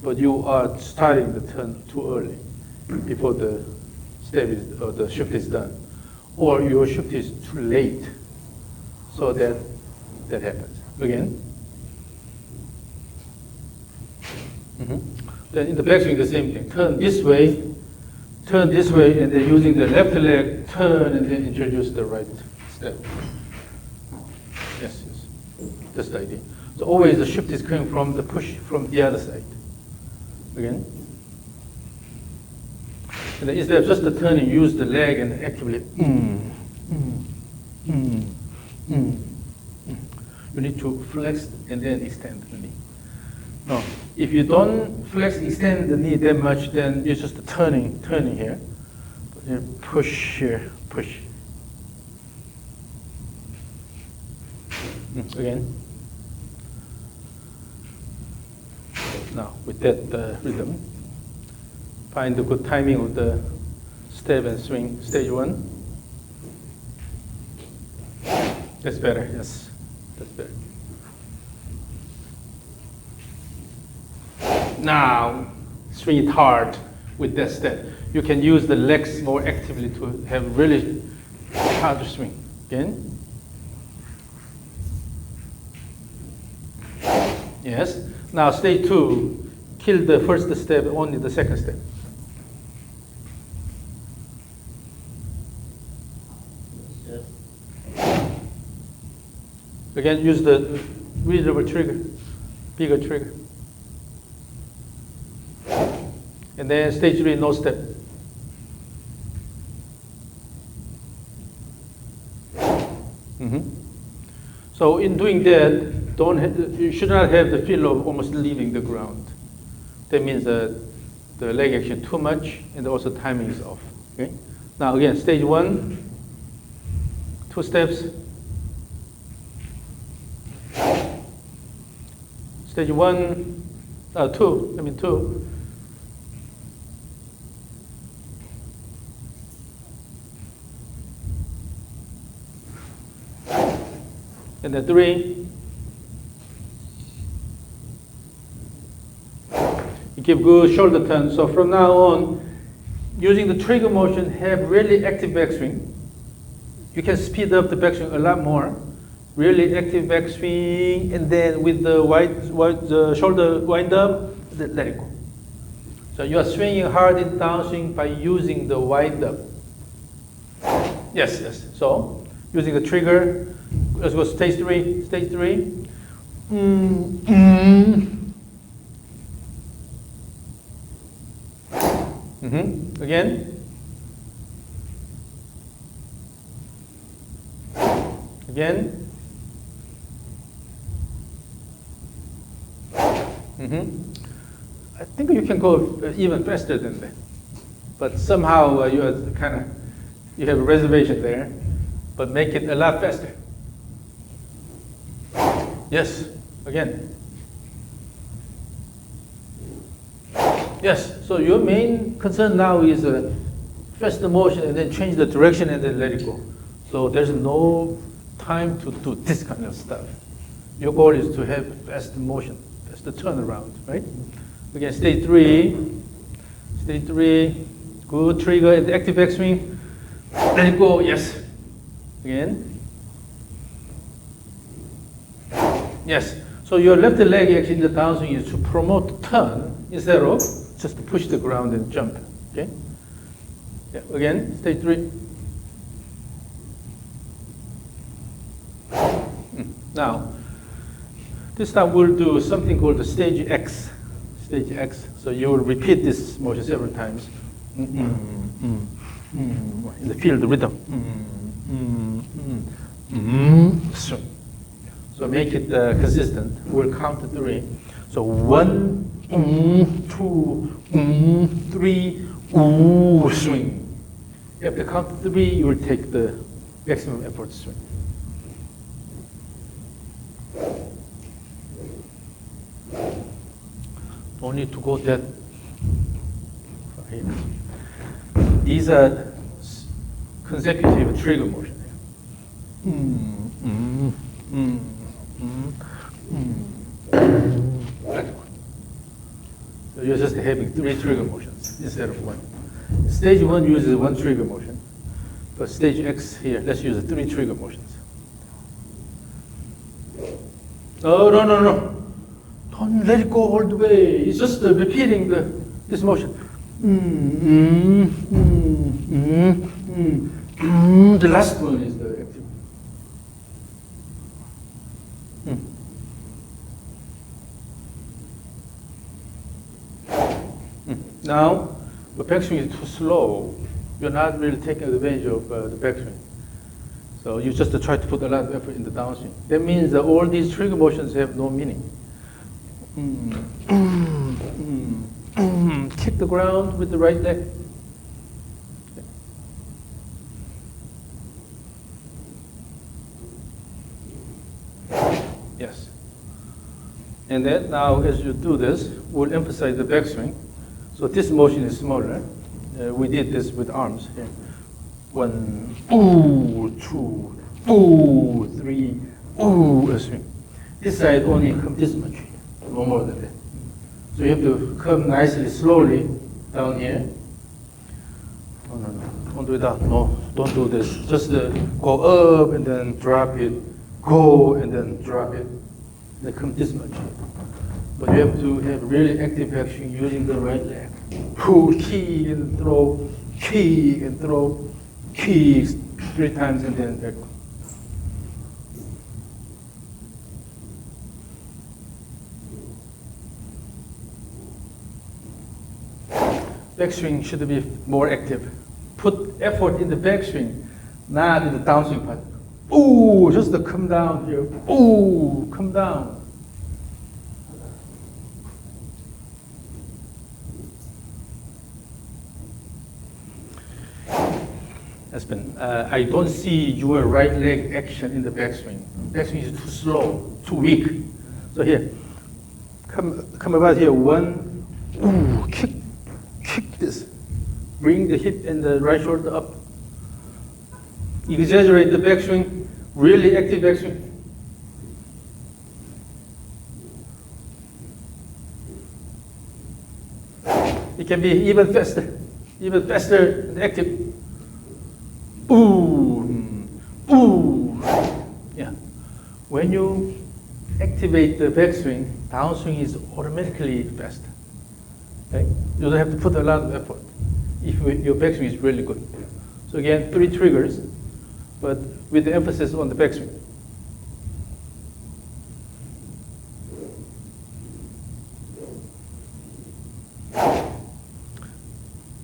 But you are starting the turn too early before the step is, or the shift is done. Or your shift is too late. So that happens. Again. Then in the backswing, the same thing. Turn this way, and then using the left leg, turn, and then introduce the right step. Yes. That's the idea. So always the shift is coming from the push from the other side. Again. And then instead of just the turning, use the leg and actively. You need to flex and then extend the knee. No, if you don't flex, extend the knee that much, then you're just turning here. Push here, push. Again. Now, with that rhythm, find the good timing of the step and swing. Stage 1. That's better, yes. That's better. Now, swing it hard with that step. You can use the legs more actively to have really hard swing. Again. Yes. Now, stage 2, kill the first step, only the second step. Again, use the reasonable trigger, bigger trigger. And then stage 3, no step. So in doing that, you should not have the feel of almost leaving the ground. That means that the leg action too much, and also timing is off. Okay. Now again, stage 1, 2 steps. Stage 2. And then 3. You give good shoulder turn. So from now on, using the trigger motion, have really active backswing. You can speed up the backswing a lot more. Really active backswing, and then with the the shoulder wind up, then let it go. So you are swinging hard in downswing by using the wind up. Yes. So using the trigger, let's go stage 3. Stage 3. Again. Again. I think you can go even faster than that, but somehow you have a reservation there. But make it a lot faster. Yes. Again. Yes. So your main concern now is faster motion, and then change the direction, and then let it go. So there's no time to do this kind of stuff. Your goal is to have fast motion. The turnaround, right? Again, stage 3. Stage 3. Good trigger and active backswing. Let it go. Yes. Again. Yes. So your left leg actually in the downswing is to promote turn instead of just to push the ground and jump. Okay. Yeah. Again, stage 3. Now, this time we'll do something called the stage X. Stage X. So you will repeat this motion several times. In the field rhythm. Swing. So make it consistent. We'll count to 3. So 1, 2, 3, swing. After count to 3, you will take the maximum effort swing. Don't need to go that far here. These are consecutive trigger motion. So you're just having 3 trigger motions instead of 1. Stage 1 uses 1 trigger motion, but stage X here, let's use 3 trigger motions. Oh, no. Don't let it go all the way. It's just repeating this motion. The last one is the active. Now, the backswing is too slow. You're not really taking advantage of the backswing. So you just try to put a lot of effort in the downswing. That means that all these trigger motions have no meaning. Kick the ground with the right leg. Yes. And then now as you do this, we'll emphasize the backswing. So this motion is smaller. We did this with arms here. 1, 2, 3, a swing. This side only comes this much, no more than that. So you have to come nicely, slowly down here. Oh, no, don't do that. No, don't do this. Just go up and then drop it. Go and then drop it. Then come this much. But you have to have really active backswing using the right leg. Pull, kick and throw, kick and throw, kick 3 times and then back. Backswing should be more active. Put effort in the backswing, not in the downswing part. Ooh, just to come down here. Ooh, come down. Aspen, I don't see your right leg action in the backswing. Backswing is too slow, too weak. So here, come about here. 1, ooh, kick this. Bring the hip and the right shoulder up. Exaggerate the backswing, really active backswing. It can be even faster and active. Ooh. Yeah. When you activate the backswing, downswing is automatically fast. Okay? You don't have to put a lot of effort if your backswing is really good. So again, 3 triggers, but with the emphasis on the backswing.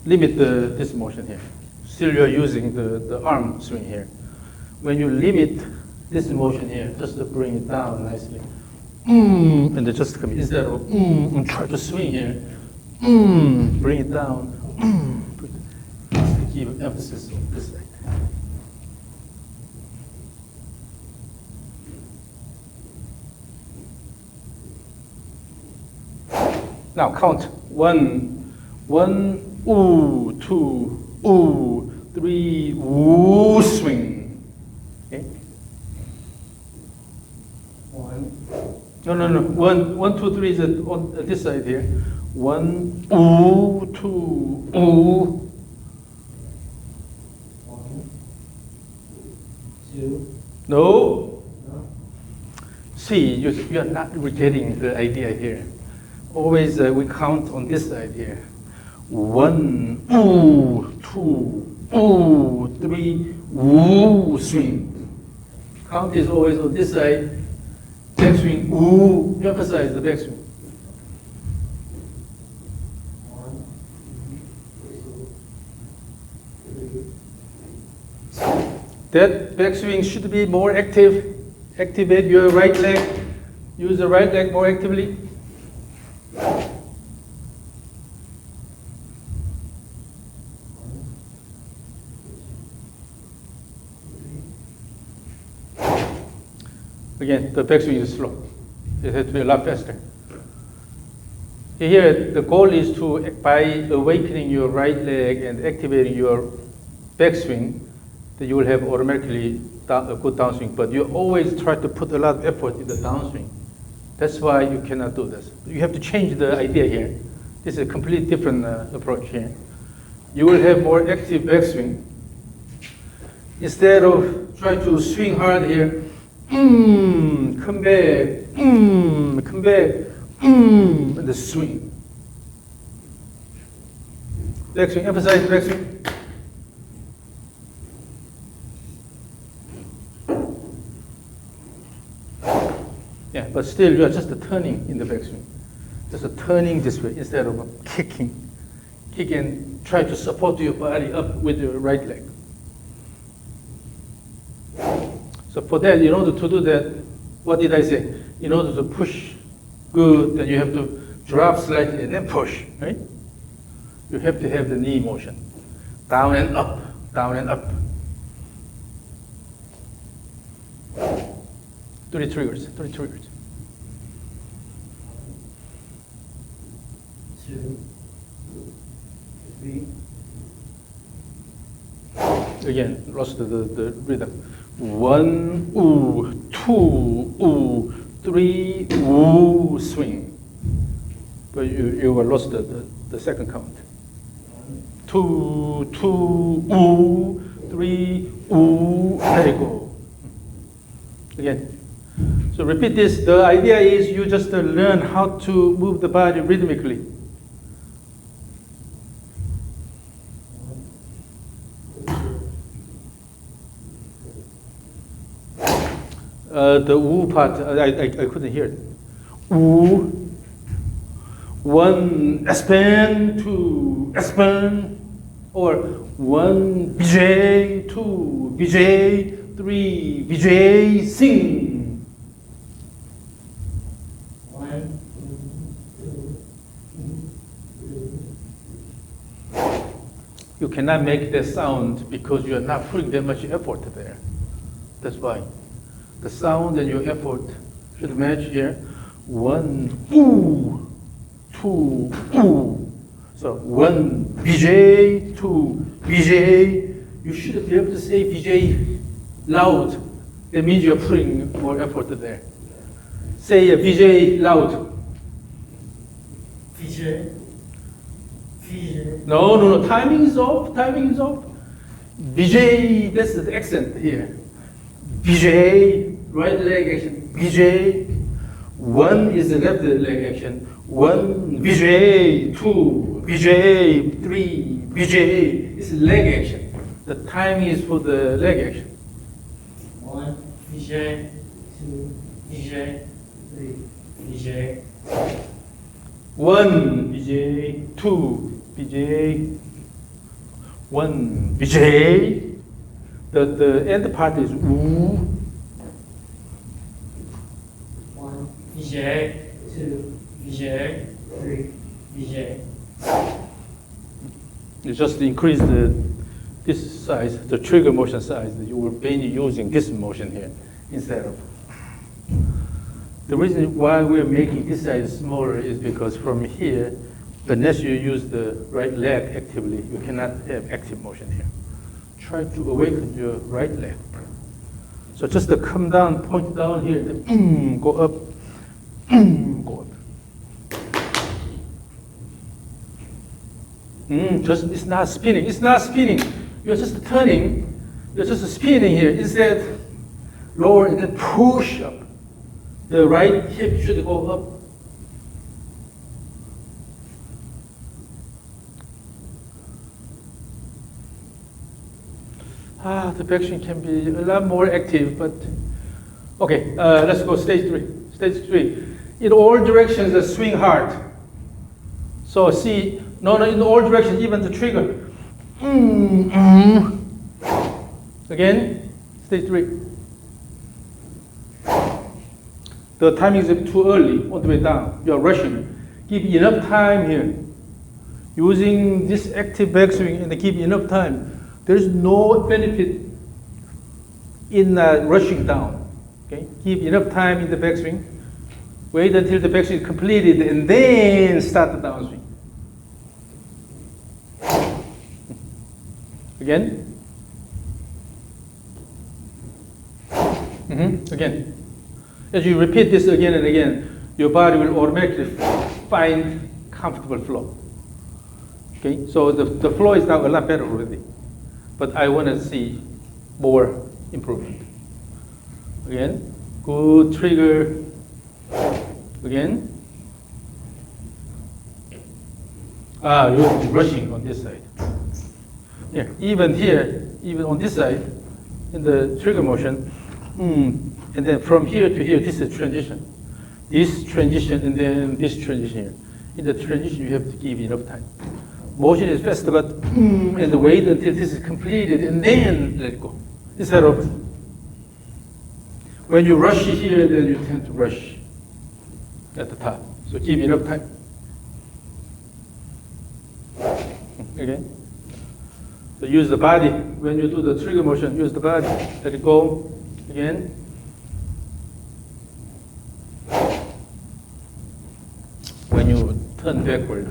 Limit this motion here. Still you're using the arm swing here. When you limit this motion here, just to bring it down nicely. And then just come instead of and try to swing here. Bring it down. Give emphasis on this side. Now count. 1, 2, 3, swing. Okay. 1. No. 1, 2, 3 is on this side here. 1, 2, 1, 2. No. see, you're not getting the idea here. Always we count on this side here. 1, 2, 3, swing. Count is always on this side. Backswing, emphasize the backswing. That backswing should be more active. Activate your right leg. Use the right leg more actively. Again, the backswing is slow. It has to be a lot faster. Here, the goal is to, by awakening your right leg and activating your backswing, that you will have automatically a good downswing. But you always try to put a lot of effort in the downswing. That's why you cannot do this. You have to change the idea here. This is a completely different approach here. You will have more active backswing. Instead of trying to swing hard here, come back, come back, and the swing. Backswing, emphasize backswing. Yeah, but still you are just turning in the backswing. Just turning this way instead of kicking. Kick and try to support your body up with your right leg. So for that, in order to do that, what did I say? In order to push good, then you have to drop slightly and then push, right? You have to have the knee motion. Down and up, down and up. 3 triggers, 3 triggers. 2, 3. Again, lost the rhythm. 1, 2, 3, swing. But you were lost the second count. 2, 3, let it go. Again. So repeat this. The idea is you just learn how to move the body rhythmically. The part, I couldn't hear it. 1 Aspen, 2 Aspen, or 1 BJ, 2 BJ, 3 BJ, sing. 1, 2, 3. You cannot make that sound because you are not putting that much effort there. That's why. The sound and your effort should match here. 1, 2, 2. So 1 BJ, 2 BJ. You should be able to say BJ loud. That means you're putting more effort there. Say a BJ loud. BJ. No. Timing is off. BJ, that's the accent here. BJ, right leg action. BJ. 1 is the left leg action. 1 BJ, 2 BJ, 3 BJ. It's leg action. The timing is for the leg action. 1 BJ, 2 BJ, 3 BJ. 1 BJ, 2 BJ, 1 BJ. The end part is woo. 1 BJ, 2 BJ, 3 BJ. You just increase this size, the trigger motion size. You will be using this motion here instead of. The reason why we're making this size smaller is because from here, unless you use the right leg actively, you cannot have active motion here. Try to awaken your right leg. So just to come down, point down here, then go up, go up. It's not spinning. It's not spinning. You're just turning. You're just spinning here. Instead, lower and then push up. The right hip should go up. The backswing can be a lot more active, but okay, let's go stage 3. Stage 3. In all directions, swing hard. So see, no, in all directions, even the trigger. Again, stage 3. The timing is too early, all the way down. You are rushing. Give enough time here. Using this active backswing and give enough time. There is no benefit in rushing down. Okay, give enough time in the backswing. Wait until the backswing is completed and then start the downswing. Again. Again. As you repeat this again and again, your body will automatically find comfortable flow. Okay, so the flow is now a lot better already. But I want to see more improvement. Again, good trigger. Again. You're rushing on this side. Yeah, even here, even on this side, in the trigger motion, and then from here to here, this is transition. This transition and then this transition here. In the transition, you have to give enough time. Motion is faster, but and wait until this is completed and then let it go. Instead of when you rush here, then you tend to rush at the top. So give enough time. Again. So use the body. When you do the trigger motion, use the body. Let it go. Again. When you turn backward,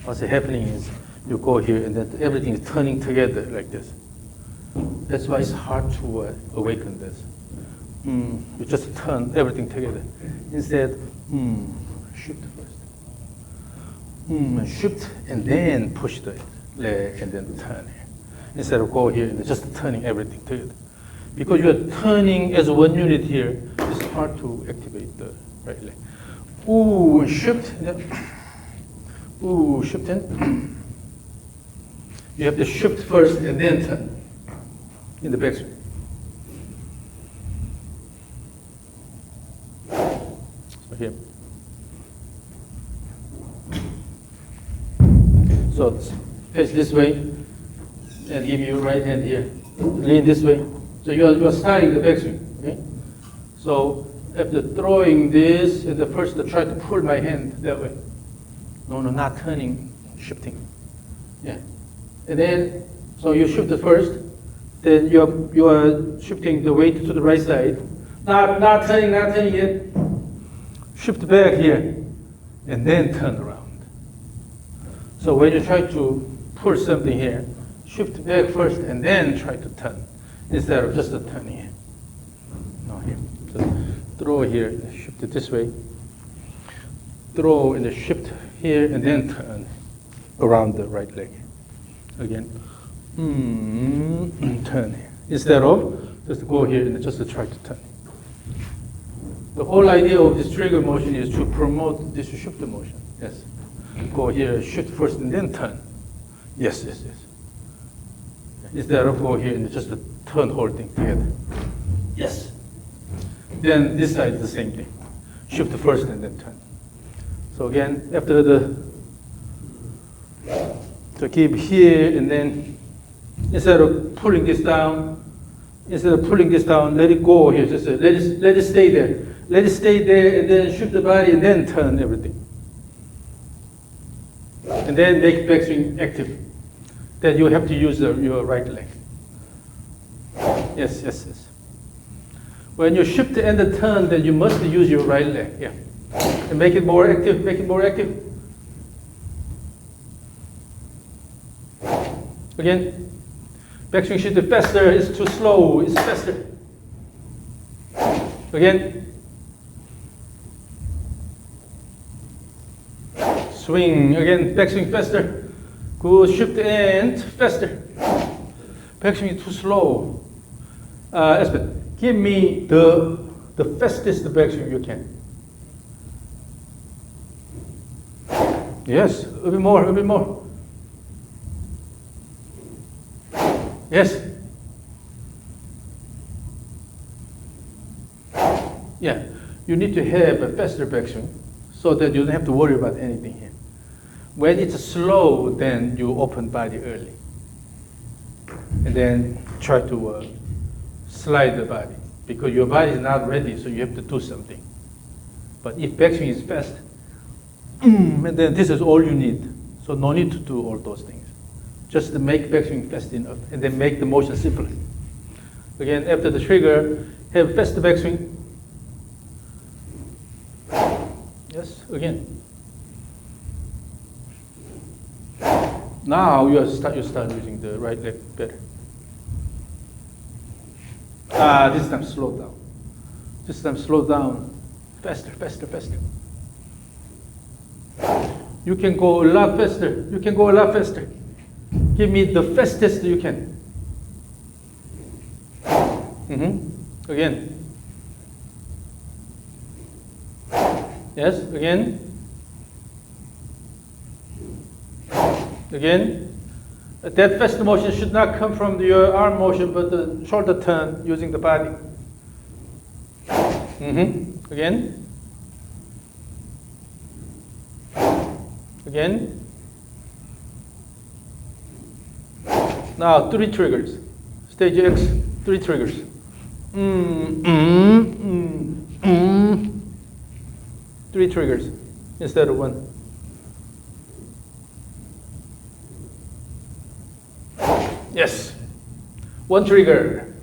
what's happening is you go here and then everything is turning together like this. That's why it's hard to awaken this. You just turn everything together. Instead, shift first. Shift and then push the leg and then turn here. Instead of go here and just turning everything together. Because you're turning as one unit here, it's hard to activate the right leg. Shift. Shift in. You have to shift first and then turn in the backswing. So here. So face this way and give your right hand here. Lean this way. So you are starting the backswing. Okay? So after throwing this, and first try to pull my hand that way. No, not turning, shifting. Yeah. And then, so you shift it first, then you are shifting the weight to the right side. Not turning yet. Shift back here, and then turn around. So when you try to pull something here, shift back first and then try to turn, instead of just turning here. No, here. So throw here, shift it this way. Throw and shift here and then turn around the right leg. Again, turn here. Instead of just go here and just try to turn. The whole idea of this trigger motion is to promote this shift motion. Yes. Go here, shift first and then turn. Yes. Instead of go here and just turn whole thing together. Yes. Then this side is the same thing. Shift first and then turn. So again, after so keep here and then instead of pulling this down, let it go here. Just let it stay there. Let it stay there and then shift the body and then turn everything. And then make backswing active. Then you have to use your right leg. Yes. When you shift and the turn, then you must use your right leg. Yeah. And make it more active, Again, backswing shift faster, it's too slow, it's faster. Again. Swing, again, backswing faster. Good, shift and faster. Backswing is too slow. Aspen, give me the the fastest backswing you can. Yes, a bit more, a bit more. Yes. Yeah, you need to have a faster backswing so that you don't have to worry about anything here. When it's slow, then you open body early. And then try to slide the body because your body is not ready, so you have to do something. But if backswing is fast, and then this is all you need. So no need to do all those things. Just to make backswing fast enough, and then make the motion simpler. Again, after the trigger, have faster backswing. Yes, again. Now you start using the right leg better. This time slow down. This time slow down. Faster, faster, faster. You can go a lot faster. You can go a lot faster. Give me the fastest you can. Again. Yes, again. Again. That fast motion should not come from your arm motion, but the shoulder turn using the body. Again. Again. Now 3 triggers. Stage X, 3 triggers. 3 triggers instead of 1. Yes. 1 trigger.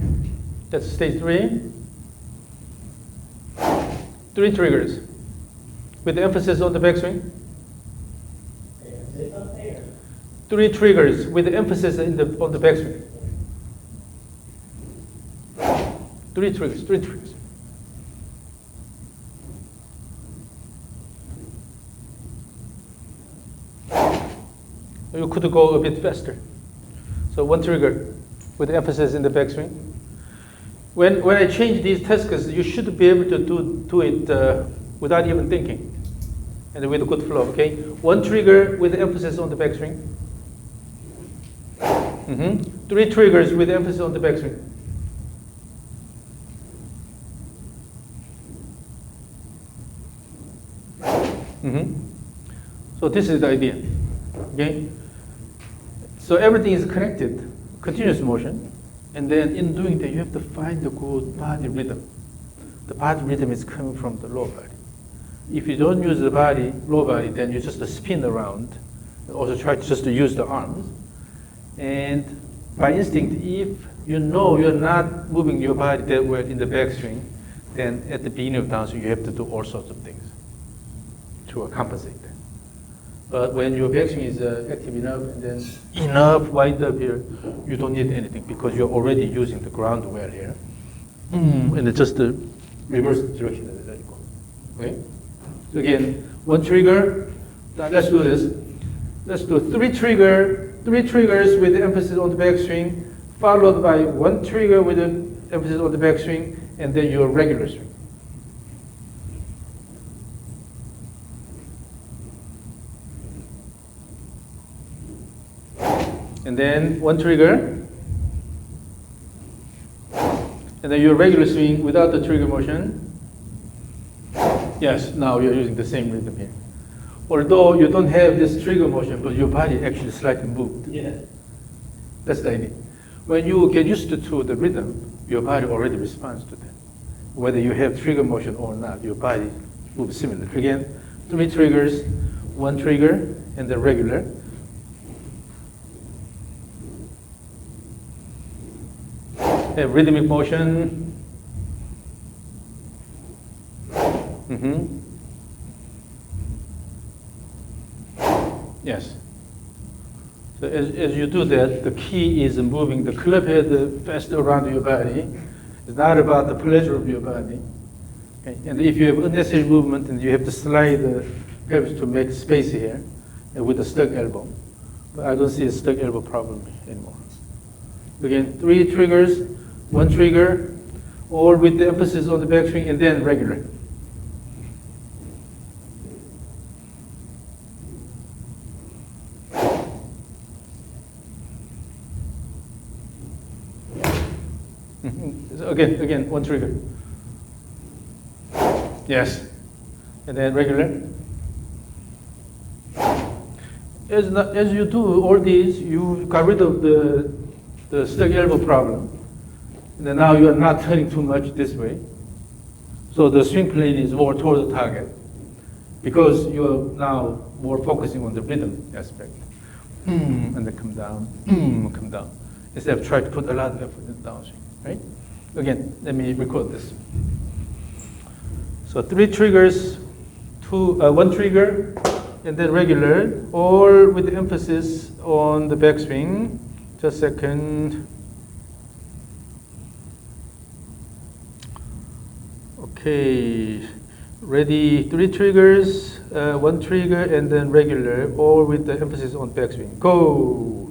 That's stage 3. 3 triggers. With emphasis on the backswing. 3 triggers with emphasis on the backswing. 3 triggers, 3 triggers. You could go a bit faster. So 1 trigger with emphasis in the backswing. When I change these tasks, you should be able to do it without even thinking, and with a good flow. Okay, 1 trigger with emphasis on the backswing. 3 triggers with emphasis on the backswing. So this is the idea. Okay. So everything is connected, continuous motion, and then in doing that, you have to find the good body rhythm. The body rhythm is coming from the lower body. If you don't use the body, lower body, then you just spin around. Also try just to use the arms. And by instinct, if you know you're not moving your body that well in the backswing, then at the beginning of downswing, you have to do all sorts of things to compensate that. But when your backswing is active enough and then enough wind up here, you don't need anything because you're already using the ground well here. And it's just the reverse direction that you go. Okay? So again, 1 trigger. Now let's do this. Let's do 3 triggers with the emphasis on the backswing, followed by 1 trigger with the emphasis on the backswing, and then your regular swing. And then 1 trigger, and then your regular swing without the trigger motion. Yes, now you're using the same rhythm here. Although you don't have this trigger motion, but your body actually slightly moved. Yeah. That's the idea. When you get used to the rhythm, your body already responds to that. Whether you have trigger motion or not, your body moves similarly. Again, 3 triggers, 1 trigger, and the regular. Have rhythmic motion. Yes. So as you do that, the key is moving the club head faster around your body. It's not about the pleasure of your body. Okay? And if you have unnecessary movement, then you have to slide the pelvis to make space here with a stuck elbow. But I don't see a stuck elbow problem anymore. Again, 3 triggers, 1 trigger, all with the emphasis on the backswing, and then regular. Again, one trigger. Yes. And then regular. As you do all these, you got rid of the stuck elbow problem. And then now you are not turning too much this way. So the swing plane is more toward the target because you are now more focusing on the rhythm aspect. And then come down, come down. Instead of trying to put a lot of effort in the downswing, right? Again, let me record this. So 3 triggers, one trigger, and then regular, all with the emphasis on the backswing. Just a second. Okay, ready, 3 triggers, one trigger, and then regular, all with the emphasis on backswing. Go!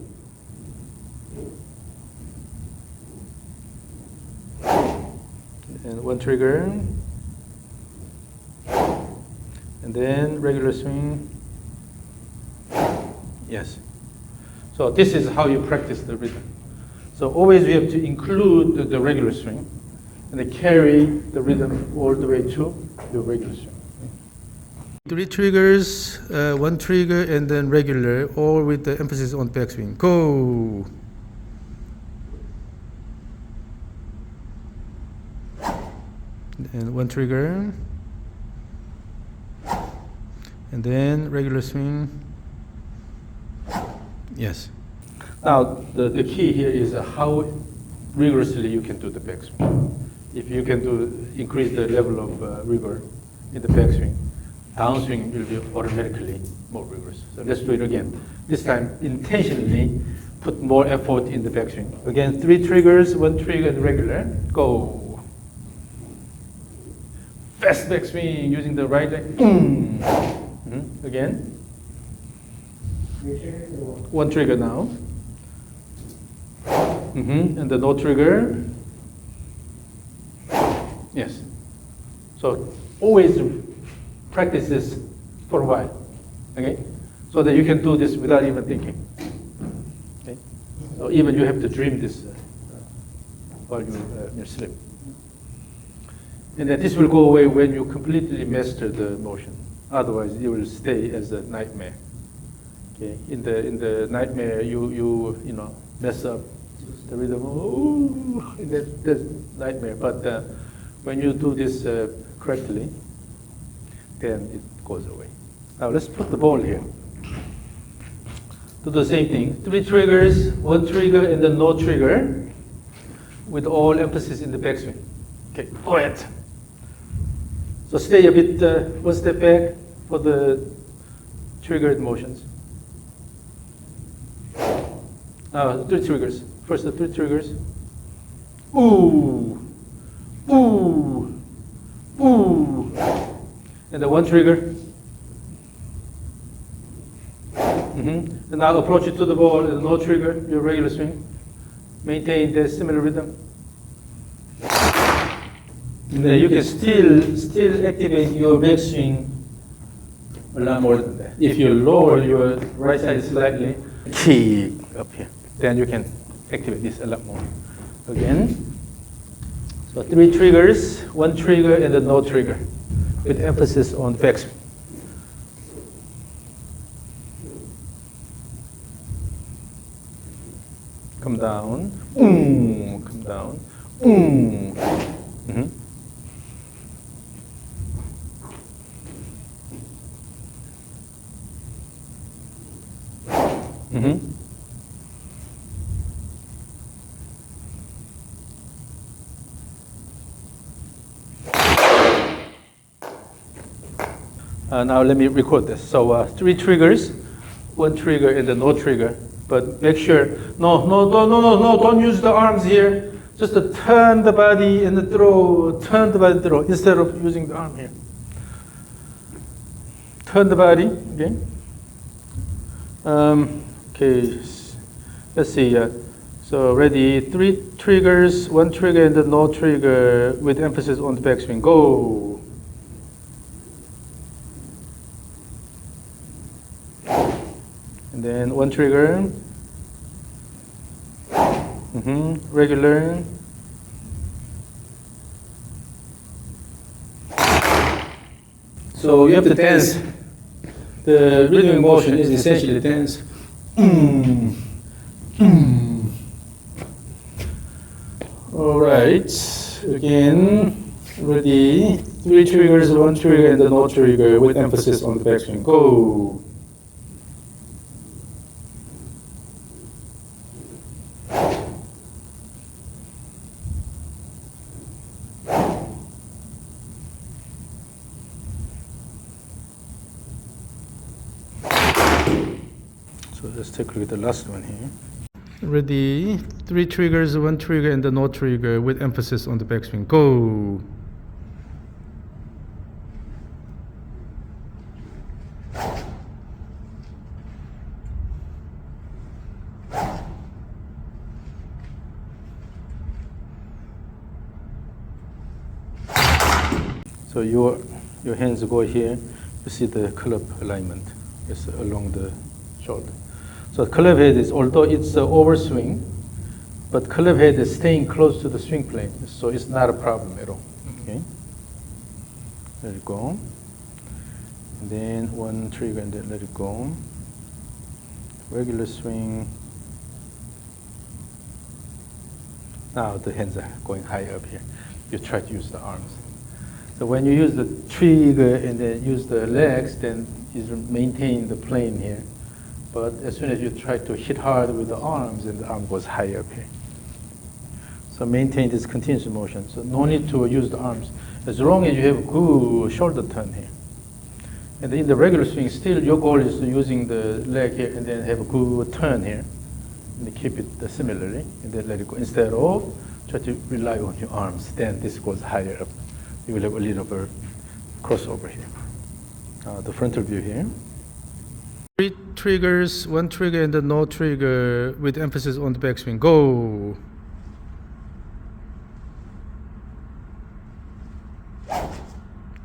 And one trigger, and then regular swing. Yes. So this is how you practice the rhythm. So always you have to include the regular swing, and then carry the rhythm all the way to the regular swing. 3 triggers, one trigger, and then regular, all with the emphasis on backswing. Go! And one trigger, and then regular swing. Yes. Now the key here is how rigorously you can do the backswing. If you can increase the level of rigor in the backswing, downswing will be automatically more rigorous. So let's do it again. This time intentionally put more effort in the backswing. Again, 3 triggers, one trigger, and regular. Go. Fast backswing using the right leg. Again. One trigger now. And the no trigger. Yes. So always practice this for a while. Okay? So that you can do this without even thinking. Okay? So even you have to dream this while you're asleep. And then this will go away when you completely master the motion. Otherwise, it will stay as a nightmare. Okay, in the nightmare, you mess up the rhythm. Oh, that's nightmare. But when you do this correctly, then it goes away. Now let's put the ball here. Do the same thing. 3 triggers, one trigger, and then no trigger, with all emphasis in the backswing. Okay, go ahead. So stay a bit, one step back for the triggered motions. 3 triggers. First the 3 triggers. Ooh, ooh, ooh. And the one trigger. And now approach it to the ball and no trigger, your regular swing. Maintain the similar rhythm. And then you can still activate your backswing a lot more than that. If you lower your right side slightly, kick up here, then you can activate this a lot more. Again, so 3 triggers, one trigger, and then no trigger, with emphasis on backswing. Come down, come down, Now let me record this. So 3 triggers, one trigger, and then no trigger. But make sure, no, don't use the arms here. Just to turn the body and throw, turn the body, throw, instead of using the arm here. Turn the body, okay. Okay, let's see, So ready, 3 triggers, 1 trigger and the no trigger with emphasis on the backswing. Go. And then 1 trigger. Regular. So you have to dance. The rhythmic motion is essentially dance. All right. Again, ready. 3 triggers, 1 trigger, and the no trigger with emphasis on the backswing. Go. So let's take a look at the last one here. Ready, 3 triggers, 1 trigger, and the no trigger with emphasis on the backswing. Go. So your hands go here. You see the club alignment is along the shoulder. So club head is, although it's an overswing, but club head is staying close to the swing plane, so it's not a problem at all. Okay, let it go. And then 1 trigger and then let it go. Regular swing. Now the hands are going high up here. You try to use the arms. So when you use the trigger and then use the legs, then you maintain the plane here. But as soon as you try to hit hard with the arms, then the arm goes high up here. So maintain this continuous motion. So no need to use the arms, as long as you have good shoulder turn here. And in the regular swing, still your goal is using the leg here and then have a good turn here. And keep it similarly, and then let it go. Instead of try to rely on your arms, then this goes higher up. You will have a little bit crossover here. The frontal view here. 3 triggers, 1 trigger and the no trigger with emphasis on the backswing. Go.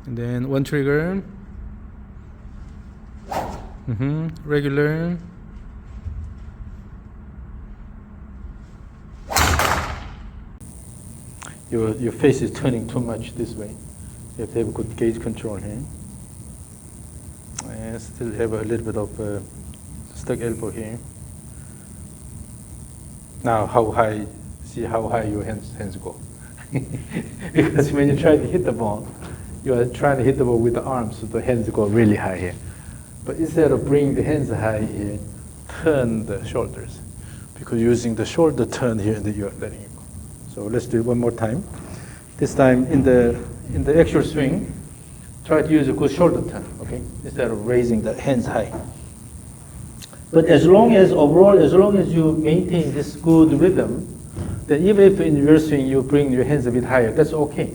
And then 1 trigger. Regular. Your face is turning too much this way. You have to have good gauge control here. And still have a little bit of stuck elbow here. Now how high, see how high your hands go. Because when you try to hit the ball, you are trying to hit the ball with the arms, so the hands go really high here. But instead of bringing the hands high here, turn the shoulders. Because using the shoulder turn here, and then you're letting it go. So let's do it one more time. This time in the actual swing, try to use a good shoulder turn, okay? Instead of raising the hands high. But as long as overall, as long as you maintain this good rhythm, then even if in your swing you bring your hands a bit higher, that's okay.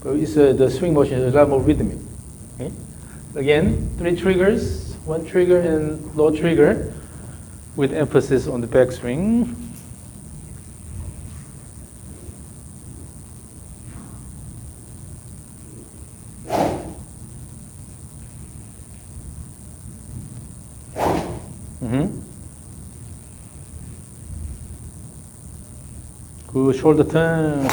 But it's, the swing motion is a lot more rhythmic. Okay? Again, 3 triggers, 1 trigger and no trigger, with emphasis on the backswing. Good shoulder turn.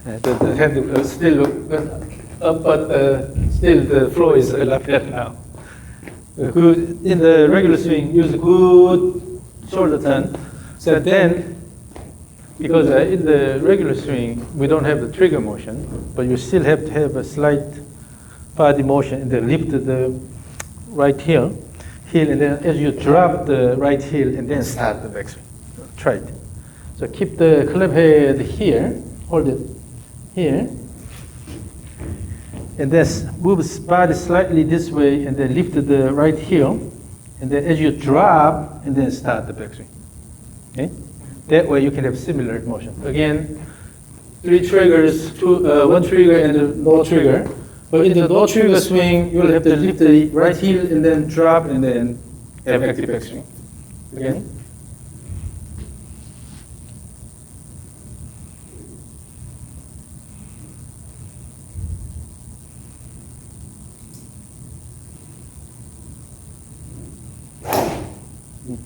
The hand still up, but still the flow is a lot better now. Good. In the regular swing, use a good shoulder turn. So then, because in the regular swing, we don't have the trigger motion, but you still have to have a slight body motion and then lift the right heel, and then as you drop the right heel and then start the backswing. Try it. So keep the club head here, hold it here, and then move the body slightly this way and then lift the right heel, and then as you drop and then start the backswing. Okay? That way you can have similar motion. Again, 3 triggers, 1 trigger and no trigger. But in the no trigger swing, you'll have to lift the right heel and then drop and then have active backswing. Again. Mm-hmm.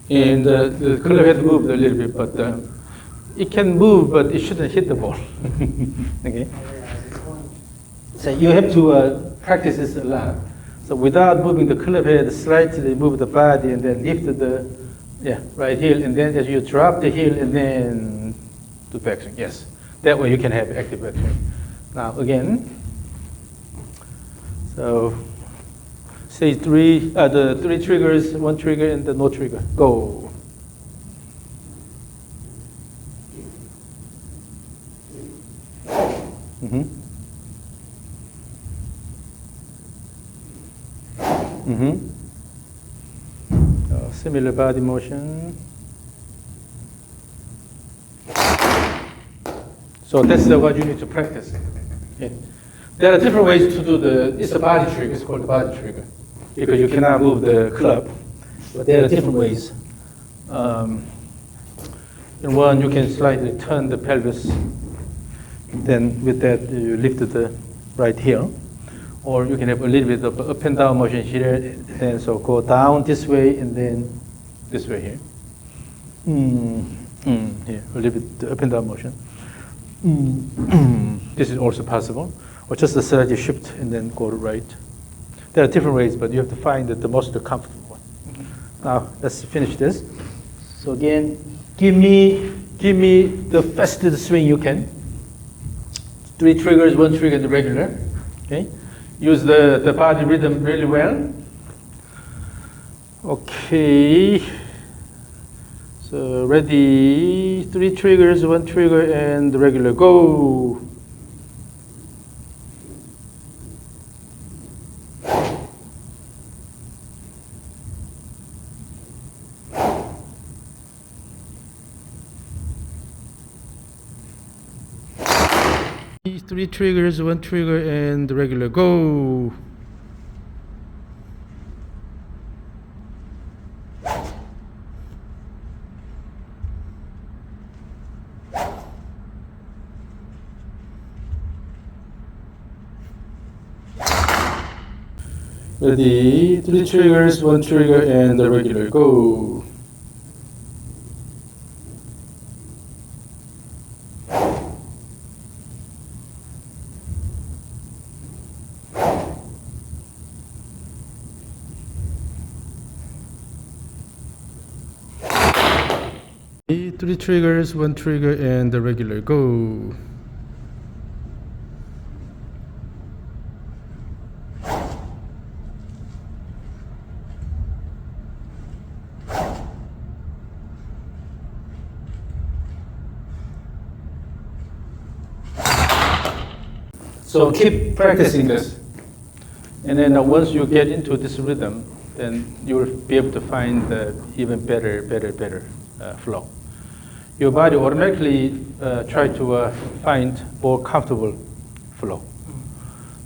And the club head moved a little bit, but it can move, but it shouldn't hit the ball. Okay. So you have to practice this a lot. So without moving the club head, slightly move the body and then lift the right heel, and then as you drop the heel and then do backswing. Yes, that way you can have active backswing. Now again, so say the 3 triggers, 1 trigger and the no trigger. Go. Mm-hmm. Mm-hmm. Similar body motion. So that's what you need to practice. Okay. There are different ways to do it's a body trigger, it's called the body trigger, because you cannot move the club, but there are different ways. In one, you can slightly turn the pelvis, then with that you lift the right heel, or you can have a little bit of up and down motion here, then so go down this way and then this way here. Here, a little bit up and down motion. This is also possible, or just a slightly shift and then go to right. There are different ways, but you have to find the most comfortable one. Now let's finish this. So again, give me the fastest swing you can. 3 triggers, 1 trigger, the regular. Okay, use the body rhythm really well. Okay. So ready, 3 triggers, 1 trigger, and the regular, go. Three triggers, 1 trigger, and the regular, go. Ready, 3 triggers, 1 trigger, and the regular, go. Ready, 3 triggers, 1 trigger, and the regular, go. So keep practicing this. And then once you get into this rhythm, then you will be able to find even better flow. Your body automatically try to find more comfortable flow.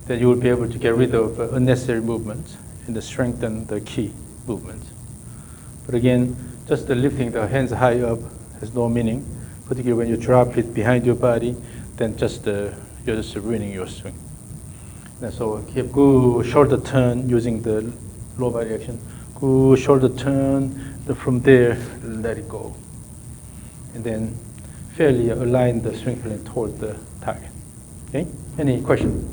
Then you will be able to get rid of unnecessary movements and strengthen the key movements. But again, just the lifting the hands high up has no meaning, particularly when you drop it behind your body, then you're just ruining your swing. And so keep good shoulder turn using the low body action. Good shoulder turn, from there, let it go. And then fairly align the swing plane toward the target. Okay? Any questions?